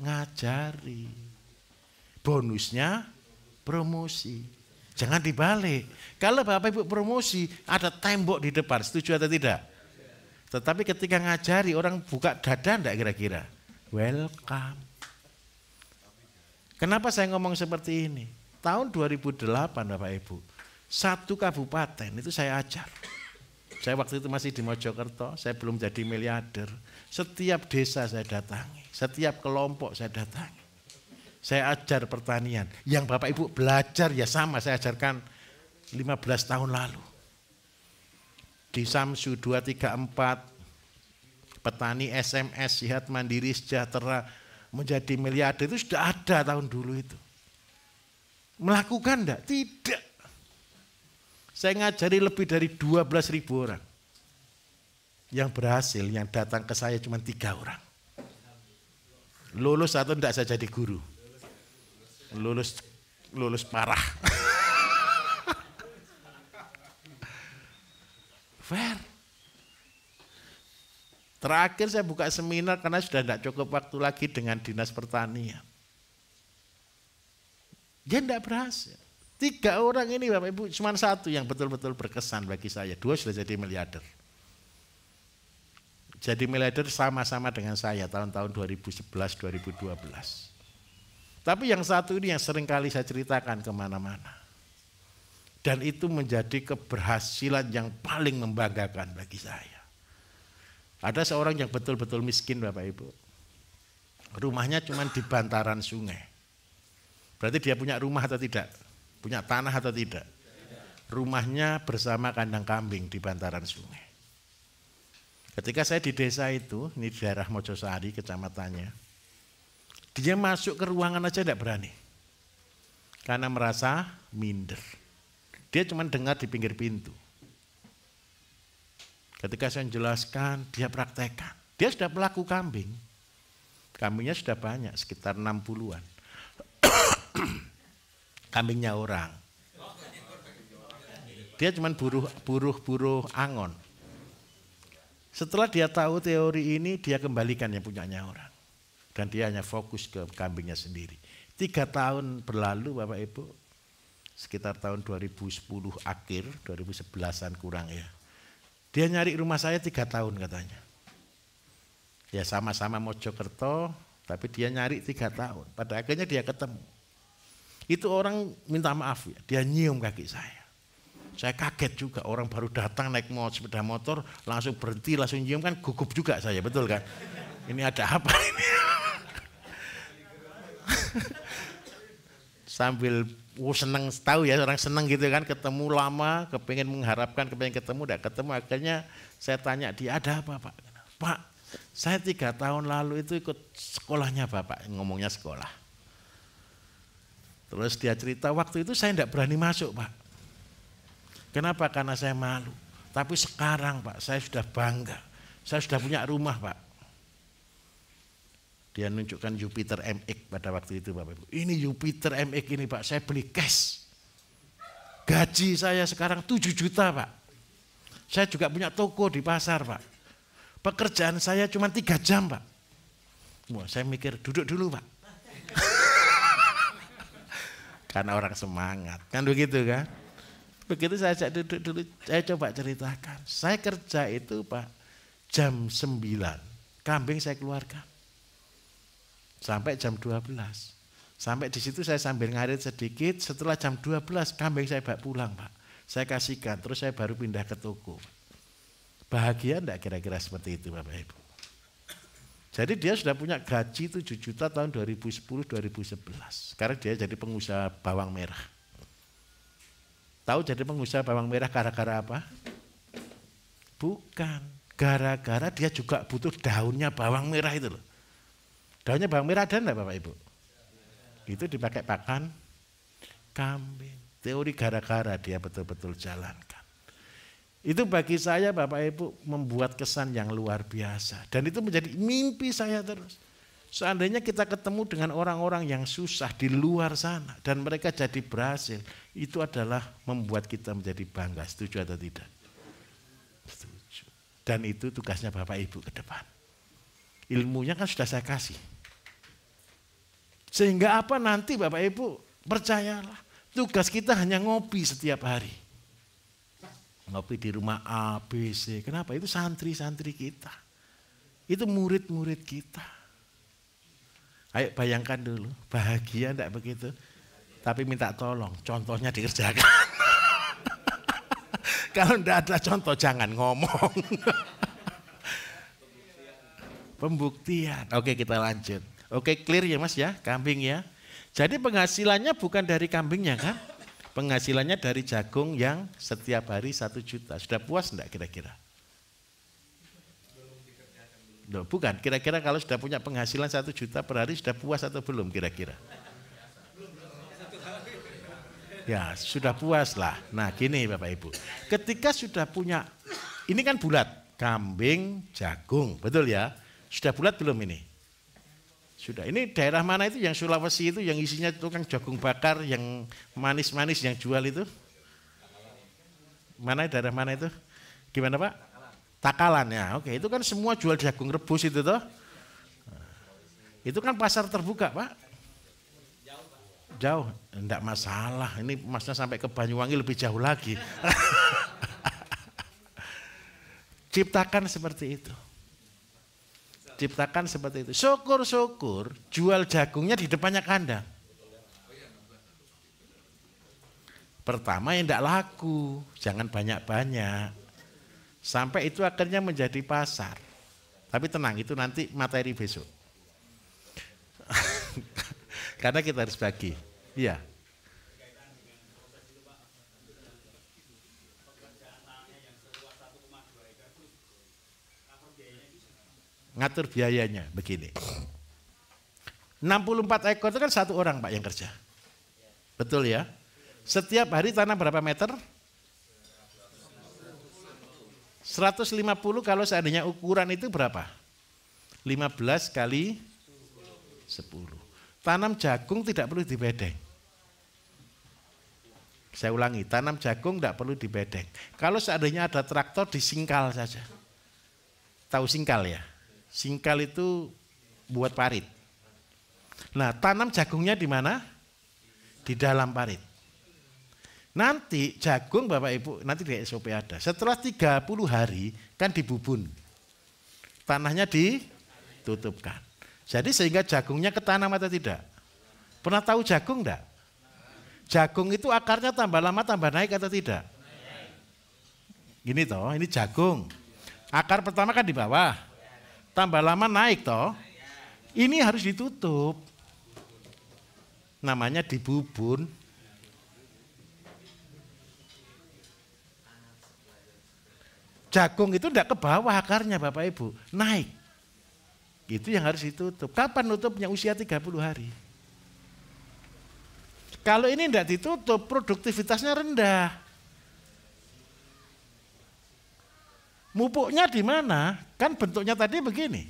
ngajari. Bonusnya promosi. Jangan dibalik. Kalau Bapak Ibu promosi ada tembok di depan, setuju atau tidak? Tetapi ketika ngajari orang buka dada enggak kira-kira? Welcome. Kenapa saya ngomong seperti ini? Tahun 2008 Bapak Ibu, satu kabupaten itu saya ajar. Saya waktu itu masih di Mojokerto, saya belum jadi miliarder. Setiap desa saya datangi, setiap kelompok saya datangi. Saya ajar pertanian. Yang Bapak Ibu belajar ya sama, saya ajarkan 15 tahun lalu. Di Samsu 234, petani SMS, Sihat Mandiri Sejahtera, menjadi miliarder itu sudah ada tahun dulu itu. Melakukan enggak? Tidak. Saya ngajari lebih dari 12.000 orang. Yang berhasil, yang datang ke saya cuma 3 orang. Lulus atau enggak saya jadi guru. Lulus parah. Fair. Terakhir saya buka seminar karena sudah enggak cukup waktu lagi dengan Dinas Pertanian. Dia enggak berhasil. 3 orang ini Bapak Ibu, cuma 1 yang betul-betul berkesan bagi saya. 2 sudah jadi miliarder. Jadi miliarder sama-sama dengan saya tahun-tahun 2011-2012. Tapi yang 1 ini yang sering kali saya ceritakan kemana-mana. Dan itu menjadi keberhasilan yang paling membanggakan bagi saya. Ada seorang yang betul-betul miskin Bapak Ibu. Rumahnya cuma di bantaran sungai. Berarti dia punya rumah atau tidak? Punya tanah atau tidak? Rumahnya bersama kandang kambing di bantaran sungai. Ketika saya di desa itu, ini di daerah Mojosari kecamatannya, dia masuk ke ruangan aja tidak berani. Karena merasa minder. Dia cuma dengar di pinggir pintu. Ketika saya menjelaskan, dia praktekkan. Dia sudah pelaku kambing. Kambingnya sudah banyak, sekitar 60-an. Kambingnya orang. Dia cuma buruh angon. Setelah dia tahu teori ini, dia kembalikan yang punyanya orang. Dan dia hanya fokus ke kambingnya sendiri. 3 tahun berlalu Bapak Ibu, sekitar tahun 2010 akhir, 2011-an kurang ya. Dia nyari rumah saya 3 tahun katanya. Ya sama-sama Mojokerto, tapi dia nyari 3 tahun. Pada akhirnya dia ketemu. Itu orang minta maaf ya, dia nyium kaki saya. Saya kaget juga, orang baru datang naik sepeda motor, langsung berhenti, langsung nyium, kan gugup juga saya, betul kan? Ini ada apa ini? Sambil seneng, tahu ya orang seneng gitu kan, ketemu lama, kepengen mengharapkan, kepengen ketemu, tidak ketemu. Akhirnya saya tanya dia, ada apa Pak? Pak, saya 3 tahun lalu itu ikut sekolahnya Bapak, ngomongnya sekolah. Terus dia cerita, waktu itu saya tidak berani masuk Pak. Kenapa? Karena saya malu. Tapi sekarang Pak, saya sudah bangga. Saya sudah punya rumah Pak. Dia nunjukkan Jupiter MX pada waktu itu Bapak Ibu. Ini Jupiter MX ini Pak, saya beli cash. Gaji saya sekarang 7 juta Pak. Saya juga punya toko di pasar Pak. Pekerjaan saya cuma 3 jam Pak. Wah, saya mikir duduk dulu Pak. Karena orang semangat, kan begitu kan. Begitu saya ajak duduk dulu, saya coba ceritakan. Saya kerja itu Pak, jam 9, kambing saya keluarkan. Sampai jam 12. Sampai di situ saya sambil ngarit sedikit, setelah jam 12 kambing saya bawa pulang Pak. Saya kasihkan, terus saya baru pindah ke toko. Bahagia enggak kira-kira seperti itu Bapak Ibu? Jadi dia sudah punya gaji 7 juta tahun 2010-2011. Sekarang dia jadi pengusaha bawang merah. Tahu jadi pengusaha bawang merah gara-gara apa? Bukan, gara-gara dia juga butuh daunnya bawang merah itu loh. Daunnya bawang merah ada enggak Bapak Ibu? Itu dipakai pakan kambing. Teori gara-gara dia betul-betul jalankan. Itu bagi saya Bapak Ibu membuat kesan yang luar biasa. Dan itu menjadi mimpi saya terus. Seandainya kita ketemu dengan orang-orang yang susah di luar sana dan mereka jadi berhasil, itu adalah membuat kita menjadi bangga. Setuju atau tidak? Setuju. Dan itu tugasnya Bapak Ibu ke depan. Ilmunya kan sudah saya kasih. Sehingga apa nanti Bapak Ibu, percayalah, tugas kita hanya ngopi setiap hari. Ngopi di rumah A, B, C. Kenapa? Itu santri-santri kita. Itu murid-murid kita. Ayo bayangkan dulu, bahagia enggak begitu? Tapi minta tolong, contohnya dikerjakan. Kalau enggak ada contoh jangan ngomong. Pembuktian. Oke, kita lanjut. Oke, clear ya Mas ya, kambing ya. Jadi penghasilannya bukan dari kambingnya kan? Penghasilannya dari jagung yang setiap hari 1 juta. Sudah puas enggak kira-kira? Loh, bukan, kira-kira kalau sudah punya penghasilan 1 juta per hari sudah puas atau belum kira-kira? Ya, sudah puas lah. Nah gini Bapak Ibu, ketika sudah punya, ini kan bulat, kambing, jagung, betul ya? Sudah bulat belum ini? Sudah. Ini daerah mana itu yang Sulawesi itu yang isinya tukang jagung bakar yang manis-manis yang jual itu? Mana daerah mana itu? Gimana Pak? Takalan ya. Oke, itu kan semua jual jagung rebus itu toh. Itu kan pasar terbuka, Pak. Jauh, enggak masalah. Ini Masnya sampai ke Banyuwangi lebih jauh lagi. Ciptakan seperti itu. Ciptakan seperti itu. Syukur-syukur jual jagungnya di depannya kandang. Pertama yang tidak laku, jangan banyak-banyak. Sampai itu akhirnya menjadi pasar. Tapi tenang, itu nanti materi besok. Karena kita harus bagi. Iya. Ngatur biayanya begini. 64 ekor itu kan 1 orang Pak yang kerja. Betul ya? Setiap hari tanam berapa meter? 150 kalau seandainya ukuran itu berapa? 15 kali 10. Tanam jagung tidak perlu dibedeng. Saya ulangi, tanam jagung tidak perlu dibedeng. Kalau seandainya ada traktor disingkal saja. Tahu singkal ya? Singkal itu buat parit. Nah, tanam jagungnya di mana? Di dalam parit. Nanti jagung Bapak Ibu, nanti di SOP ada. Setelah 30 hari kan dibubun. Tanahnya ditutupkan. Jadi sehingga jagungnya ketanam atau tidak? Pernah tahu jagung enggak? Jagung itu akarnya tambah lama tambah naik atau tidak? Gini toh, ini jagung. Akar pertama kan di bawah. Tambah lama naik toh. Ini harus ditutup. Namanya dibubun. Jagung itu tidak ke bawah akarnya Bapak Ibu, naik. Itu yang harus ditutup. Kapan nutupnya? Usia 30 hari. Kalau ini tidak ditutup, produktivitasnya rendah. Mupuknya di mana? Kan bentuknya tadi begini.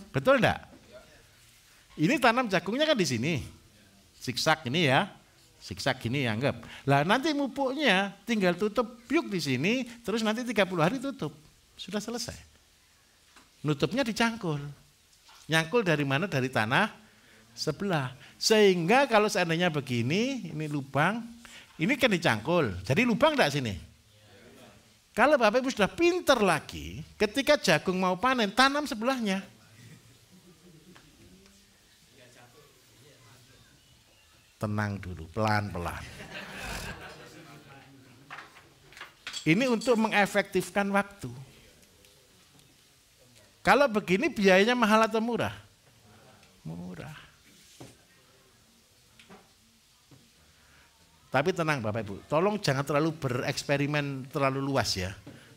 Betul enggak? Ini tanam jagungnya kan di sini. Zigzag ini ya. Zigzag gini ya, anggap. Lah nanti mupuknya tinggal tutup piuk di sini, terus nanti 30 hari tutup. Sudah selesai. Nutupnya dicangkul. Nyangkul dari mana? Dari tanah sebelah. Sehingga kalau seandainya begini, ini lubang, ini kan dicangkul. Jadi lubang enggak sini? Kalau Bapak Ibu sudah pinter lagi, ketika jagung mau panen, tanam sebelahnya. Tenang dulu, pelan-pelan. Ini untuk mengefektifkan waktu. Kalau begini biayanya mahal atau murah? Murah. Tapi tenang Bapak Ibu, tolong jangan terlalu bereksperimen terlalu luas ya.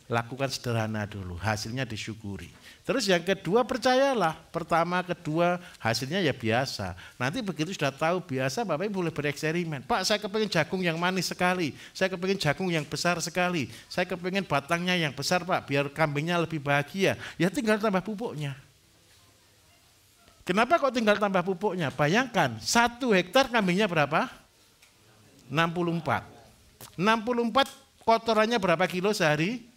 Lakukan sederhana dulu, hasilnya disyukuri. Terus yang kedua percayalah, pertama, kedua hasilnya ya biasa. Nanti begitu sudah tahu biasa Bapak Ibu boleh bereksperimen. Pak saya kepengen jagung yang manis sekali, saya kepengen jagung yang besar sekali, saya kepengen batangnya yang besar Pak biar kambingnya lebih bahagia. Ya tinggal tambah pupuknya. Kenapa kok tinggal tambah pupuknya? Bayangkan 1 hektar kambingnya berapa? 64. 64 kotorannya berapa kilo sehari?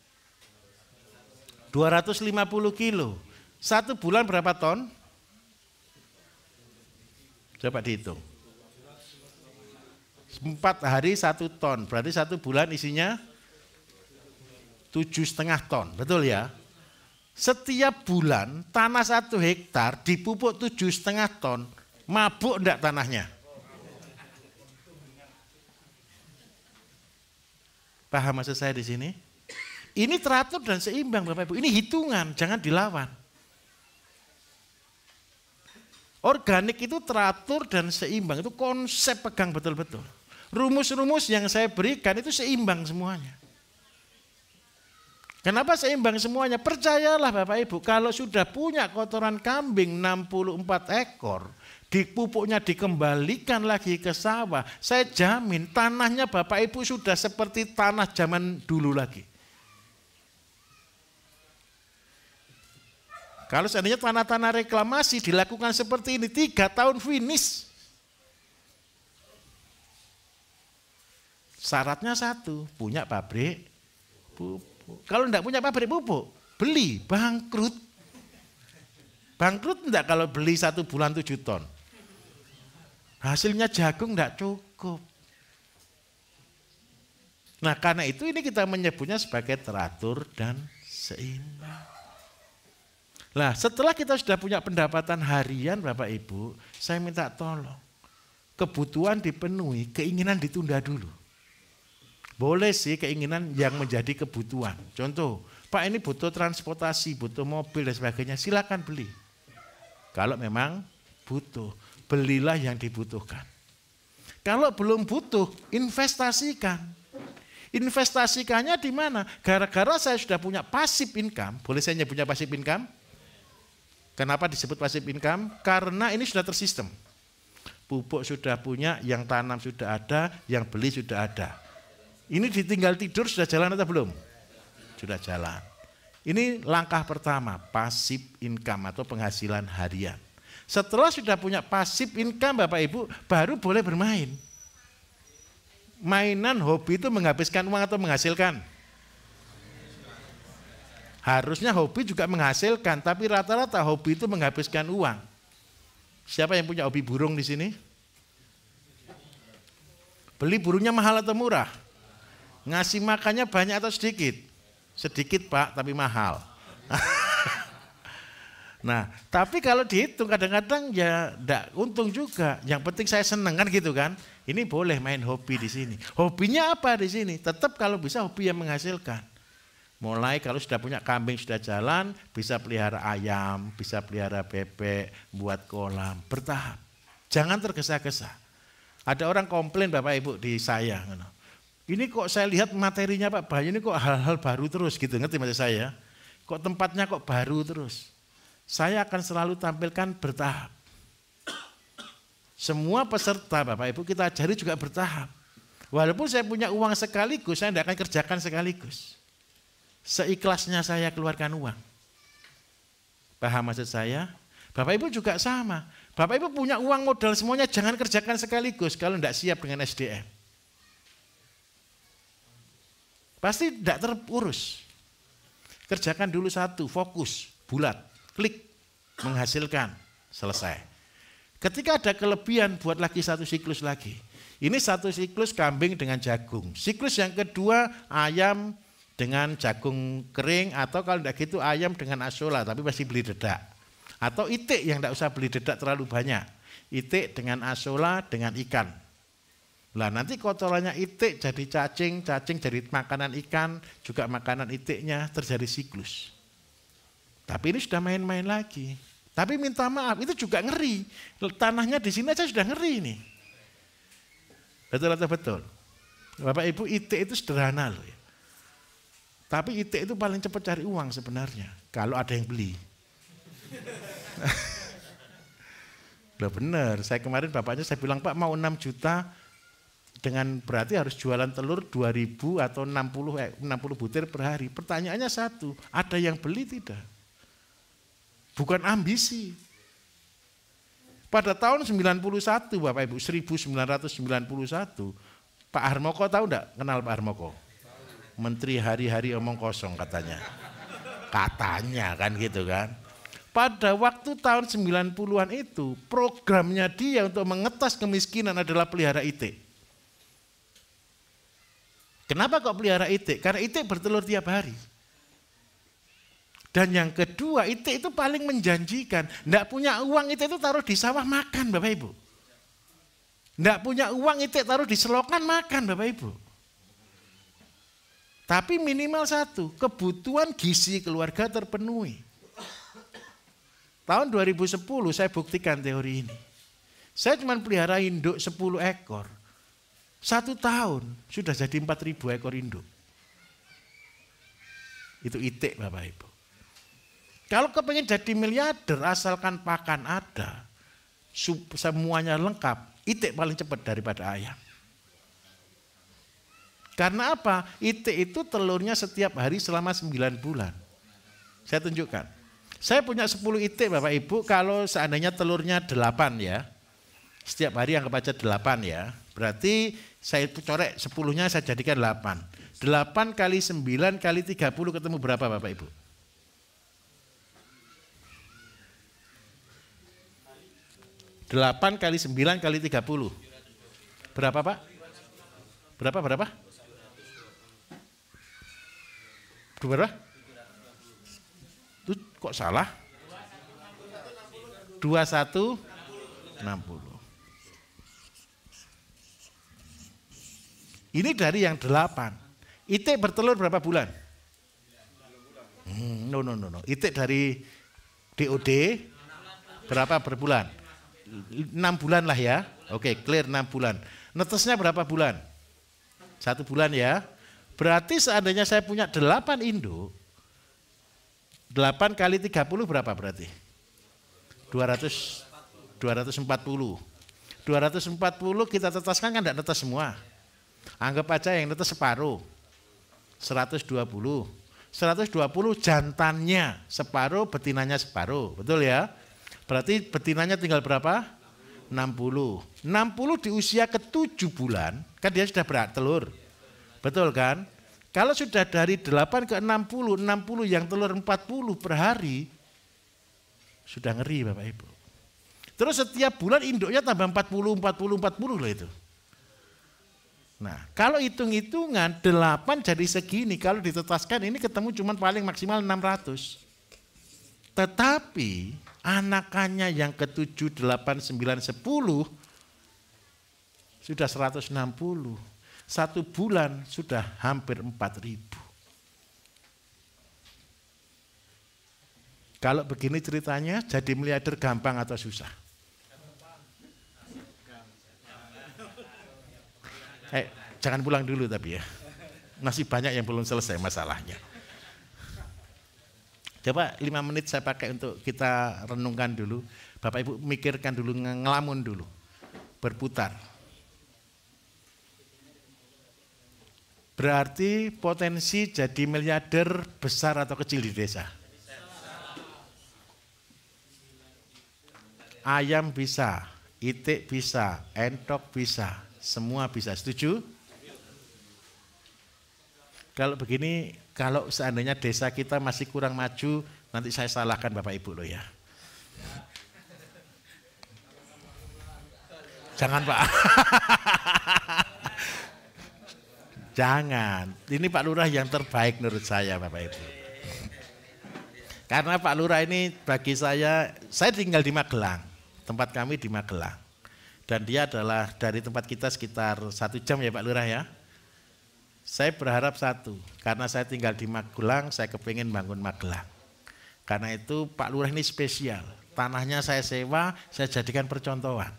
250 kilo. 1 bulan berapa ton? Coba dihitung. 4 hari 1 ton. Berarti 1 bulan isinya 7,5 ton. Betul ya? Setiap bulan tanah 1 hektar dipupuk 7,5 ton. Mabuk enggak tanahnya? Paham maksud saya di sini? Ini teratur dan seimbang Bapak Ibu. Ini hitungan, jangan dilawan. Organik itu teratur dan seimbang. Itu konsep pegang betul-betul. Rumus-rumus yang saya berikan itu seimbang semuanya. Kenapa seimbang semuanya? Percayalah Bapak Ibu, kalau sudah punya kotoran kambing 64 ekor, pupuknya dikembalikan lagi ke sawah, saya jamin tanahnya Bapak Ibu sudah seperti tanah zaman dulu lagi. Kalau seandainya tanah-tanah reklamasi dilakukan seperti ini, 3 tahun finish. Syaratnya 1, punya pabrik pupuk. Kalau enggak punya pabrik pupuk, beli, bangkrut. Bangkrut enggak kalau beli 1 bulan 7 ton. Hasilnya jagung enggak cukup. Nah karena itu ini kita menyebutnya sebagai teratur dan seimbang. Nah setelah kita sudah punya pendapatan harian Bapak Ibu, saya minta tolong. Kebutuhan dipenuhi, keinginan ditunda dulu. Boleh sih keinginan yang menjadi kebutuhan. Contoh, Pak ini butuh transportasi, butuh mobil dan sebagainya, silakan beli. Kalau memang butuh, belilah yang dibutuhkan. Kalau belum butuh, investasikan. Investasikannya di mana? Gara-gara saya sudah punya passive income, boleh saya nyebutnya passive income? Kenapa disebut passive income? Karena ini sudah tersistem. pupuk sudah punya, yang tanam sudah ada, yang beli sudah ada. Ini ditinggal tidur sudah jalan atau belum? Sudah jalan. Ini langkah pertama, passive income atau penghasilan harian. Setelah sudah punya passive income Bapak Ibu, baru boleh bermain. Mainan hobi itu menghabiskan uang atau menghasilkan? Harusnya hobi juga menghasilkan, tapi rata-rata hobi itu menghabiskan uang. Siapa yang punya hobi burung di sini? Beli burungnya mahal atau murah? Ngasih makannya banyak atau sedikit? Sedikit Pak, tapi mahal. Nah, tapi kalau dihitung kadang-kadang ya enggak untung juga. Yang penting saya seneng kan gitu kan. Ini boleh main hobi di sini. Hobinya apa di sini? Tetap kalau bisa hobi yang menghasilkan. Mulai kalau sudah punya kambing sudah jalan, bisa pelihara ayam, bisa pelihara bebek, buat kolam, bertahap. Jangan tergesa-gesa. Ada orang komplain Bapak Ibu di saya. Ini kok saya lihat materinya Pak Bayu ini kok hal-hal baru terus gitu, ngerti maksud saya? Kok tempatnya kok baru terus? Saya akan selalu tampilkan bertahap. Semua peserta Bapak Ibu kita ajari juga bertahap. Walaupun saya punya uang sekaligus, saya tidak akan kerjakan sekaligus. Seikhlasnya saya keluarkan uang. Paham maksud saya? Bapak Ibu juga sama. Bapak Ibu punya uang modal semuanya, jangan kerjakan sekaligus kalau tidak siap dengan SDM. Pasti tidak terurus. Kerjakan dulu satu, fokus, bulat, klik, menghasilkan, selesai. Ketika ada kelebihan, buat lagi satu siklus lagi. Ini satu siklus kambing dengan jagung. Siklus yang kedua ayam dengan jagung kering, atau kalau tidak gitu ayam dengan asola, tapi pasti beli dedak. Atau itik yang tidak usah beli dedak terlalu banyak. Itik dengan asola dengan ikan. Lah nanti kotorannya itik jadi cacing, cacing jadi makanan ikan, juga makanan itiknya, terjadi siklus. Tapi ini sudah main-main lagi. Tapi minta maaf, itu juga ngeri. Tanahnya di sini aja sudah ngeri ini. Betul atau betul? Bapak Ibu, itik itu sederhana loh ya. Tapi itik itu paling cepat cari uang sebenarnya, kalau ada yang beli. Loh benar, saya kemarin bapaknya saya bilang Pak mau 6 juta, dengan berarti harus jualan telur 2.000 atau 60 butir per hari. Pertanyaannya satu, ada yang beli tidak? Bukan ambisi. Pada tahun 91 Bapak Ibu, 1991, Pak Harmoko tahu enggak? Kenal Pak Harmoko? Menteri hari-hari omong kosong katanya. Katanya kan gitu kan. Pada waktu tahun 90-an itu, programnya dia untuk mengetas kemiskinan adalah pelihara itik. Kenapa kok pelihara itik? Karena itik bertelur tiap hari. Dan yang kedua, itik itu paling menjanjikan. Nggak punya uang, itik itu taruh di sawah makan Bapak Ibu. Nggak punya uang, itik taruh di selokan makan Bapak Ibu. Tapi minimal satu, kebutuhan gizi keluarga terpenuhi. Tahun 2010 saya buktikan teori ini. Saya cuma pelihara induk 10 ekor. 1 tahun sudah jadi 4.000 ekor induk. Itu itik Bapak Ibu. Kalau kepengen jadi miliarder asalkan pakan ada, semuanya lengkap, itik paling cepat daripada ayam. Karena apa? Itik itu telurnya setiap hari selama 9 bulan. Saya tunjukkan. Saya punya 10 itik Bapak Ibu, kalau seandainya telurnya 8 ya, setiap hari anggap aja 8 ya, berarti saya corek 10-nya saya jadikan 8. 8 kali 9 kali 30 ketemu berapa Bapak Ibu? Delapan kali 9 kali 30. Berapa Pak? Berapa? Berapa? Itu kok salah? 2160. Ini dari yang 8. Itik bertelur berapa bulan? No. Itik dari DOD berapa per bulan? 6 bulan lah ya. Oke, clear 6 bulan. Netesnya berapa bulan? 1 bulan ya. Berarti seandainya saya punya 8 induk, 8 kali 30 berapa berarti? 240. 240 kita tetaskan kan tidak netes semua. Anggap aja yang netes separuh. 120. 120 jantannya separuh, betinanya separuh. Betul ya? Berarti betinanya tinggal berapa? 60. 60 di usia ke-7 bulan, kan dia sudah bertelur. Betul kan? Kalau sudah dari 8 ke 60, 60 yang telur 40 per hari, sudah ngeri Bapak Ibu. Terus setiap bulan induknya tambah 40 loh itu. Nah, kalau hitung-hitungan 8 jadi segini, kalau ditetaskan ini ketemu cuma paling maksimal 600. Tetapi anakannya yang ke-7, 8, 9, 10 sudah 160. Satu bulan sudah hampir 4.000. Kalau begini ceritanya, jadi miliarder gampang atau susah? Jangan pulang dulu tapi ya. Masih banyak yang belum selesai masalahnya. Coba 5 menit saya pakai untuk kita renungkan dulu. Bapak Ibu mikirkan dulu, ngelamun dulu. Berputar. Berarti potensi jadi miliarder besar atau kecil di desa? Ayam bisa, itik bisa, entok bisa, semua bisa. Setuju? Kalau begini, kalau seandainya desa kita masih kurang maju, nanti saya salahkan Bapak Ibu loh ya. Jangan Pak. Jangan. Ini Pak Lurah yang terbaik menurut saya Bapak Ibu. Karena Pak Lurah ini bagi saya tinggal di Magelang. Tempat kami di Magelang. Dan dia adalah dari tempat kita sekitar 1 jam ya Pak Lurah ya. Saya berharap satu, karena saya tinggal di Magelang, saya kepingin bangun Magelang. Karena itu Pak Lurah ini spesial. Tanahnya saya sewa, saya jadikan percontohan.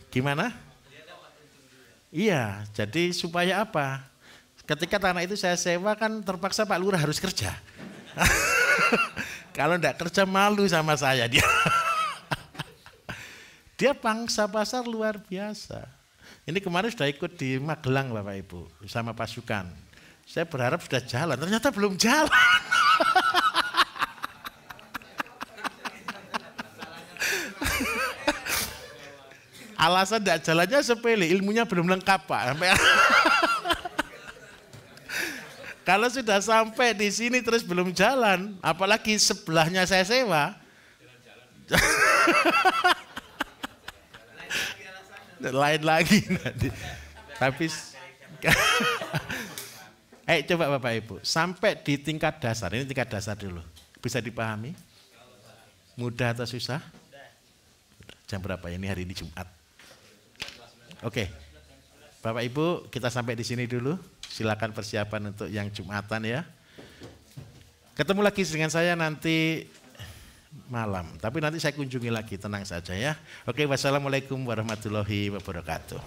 Gimana? Iya, jadi supaya apa? Ketika tanah itu saya sewa kan terpaksa Pak Lurah harus kerja. Kalau enggak kerja malu sama saya dia. Dia pangsa pasar luar biasa. Ini kemarin sudah ikut di Magelang Bapak Ibu sama pasukan. Saya berharap sudah jalan, ternyata belum jalan. Alasan tidak jalannya sepele, ilmunya belum lengkap Pak. Kalau sudah sampai di sini terus belum jalan, apalagi sebelahnya saya sewa. Lain lagi nanti. Tapi coba Bapak Ibu, sampai di tingkat dasar, ini tingkat dasar dulu. Bisa dipahami? Mudah atau susah? Jam berapa ini hari ini Jumat? Oke. Bapak Ibu, kita sampai di sini dulu. Silakan persiapan untuk yang Jumatan ya. Ketemu lagi dengan saya nanti malam, tapi nanti saya kunjungi lagi, tenang saja ya. Oke, wassalamualaikum warahmatullahi wabarakatuh.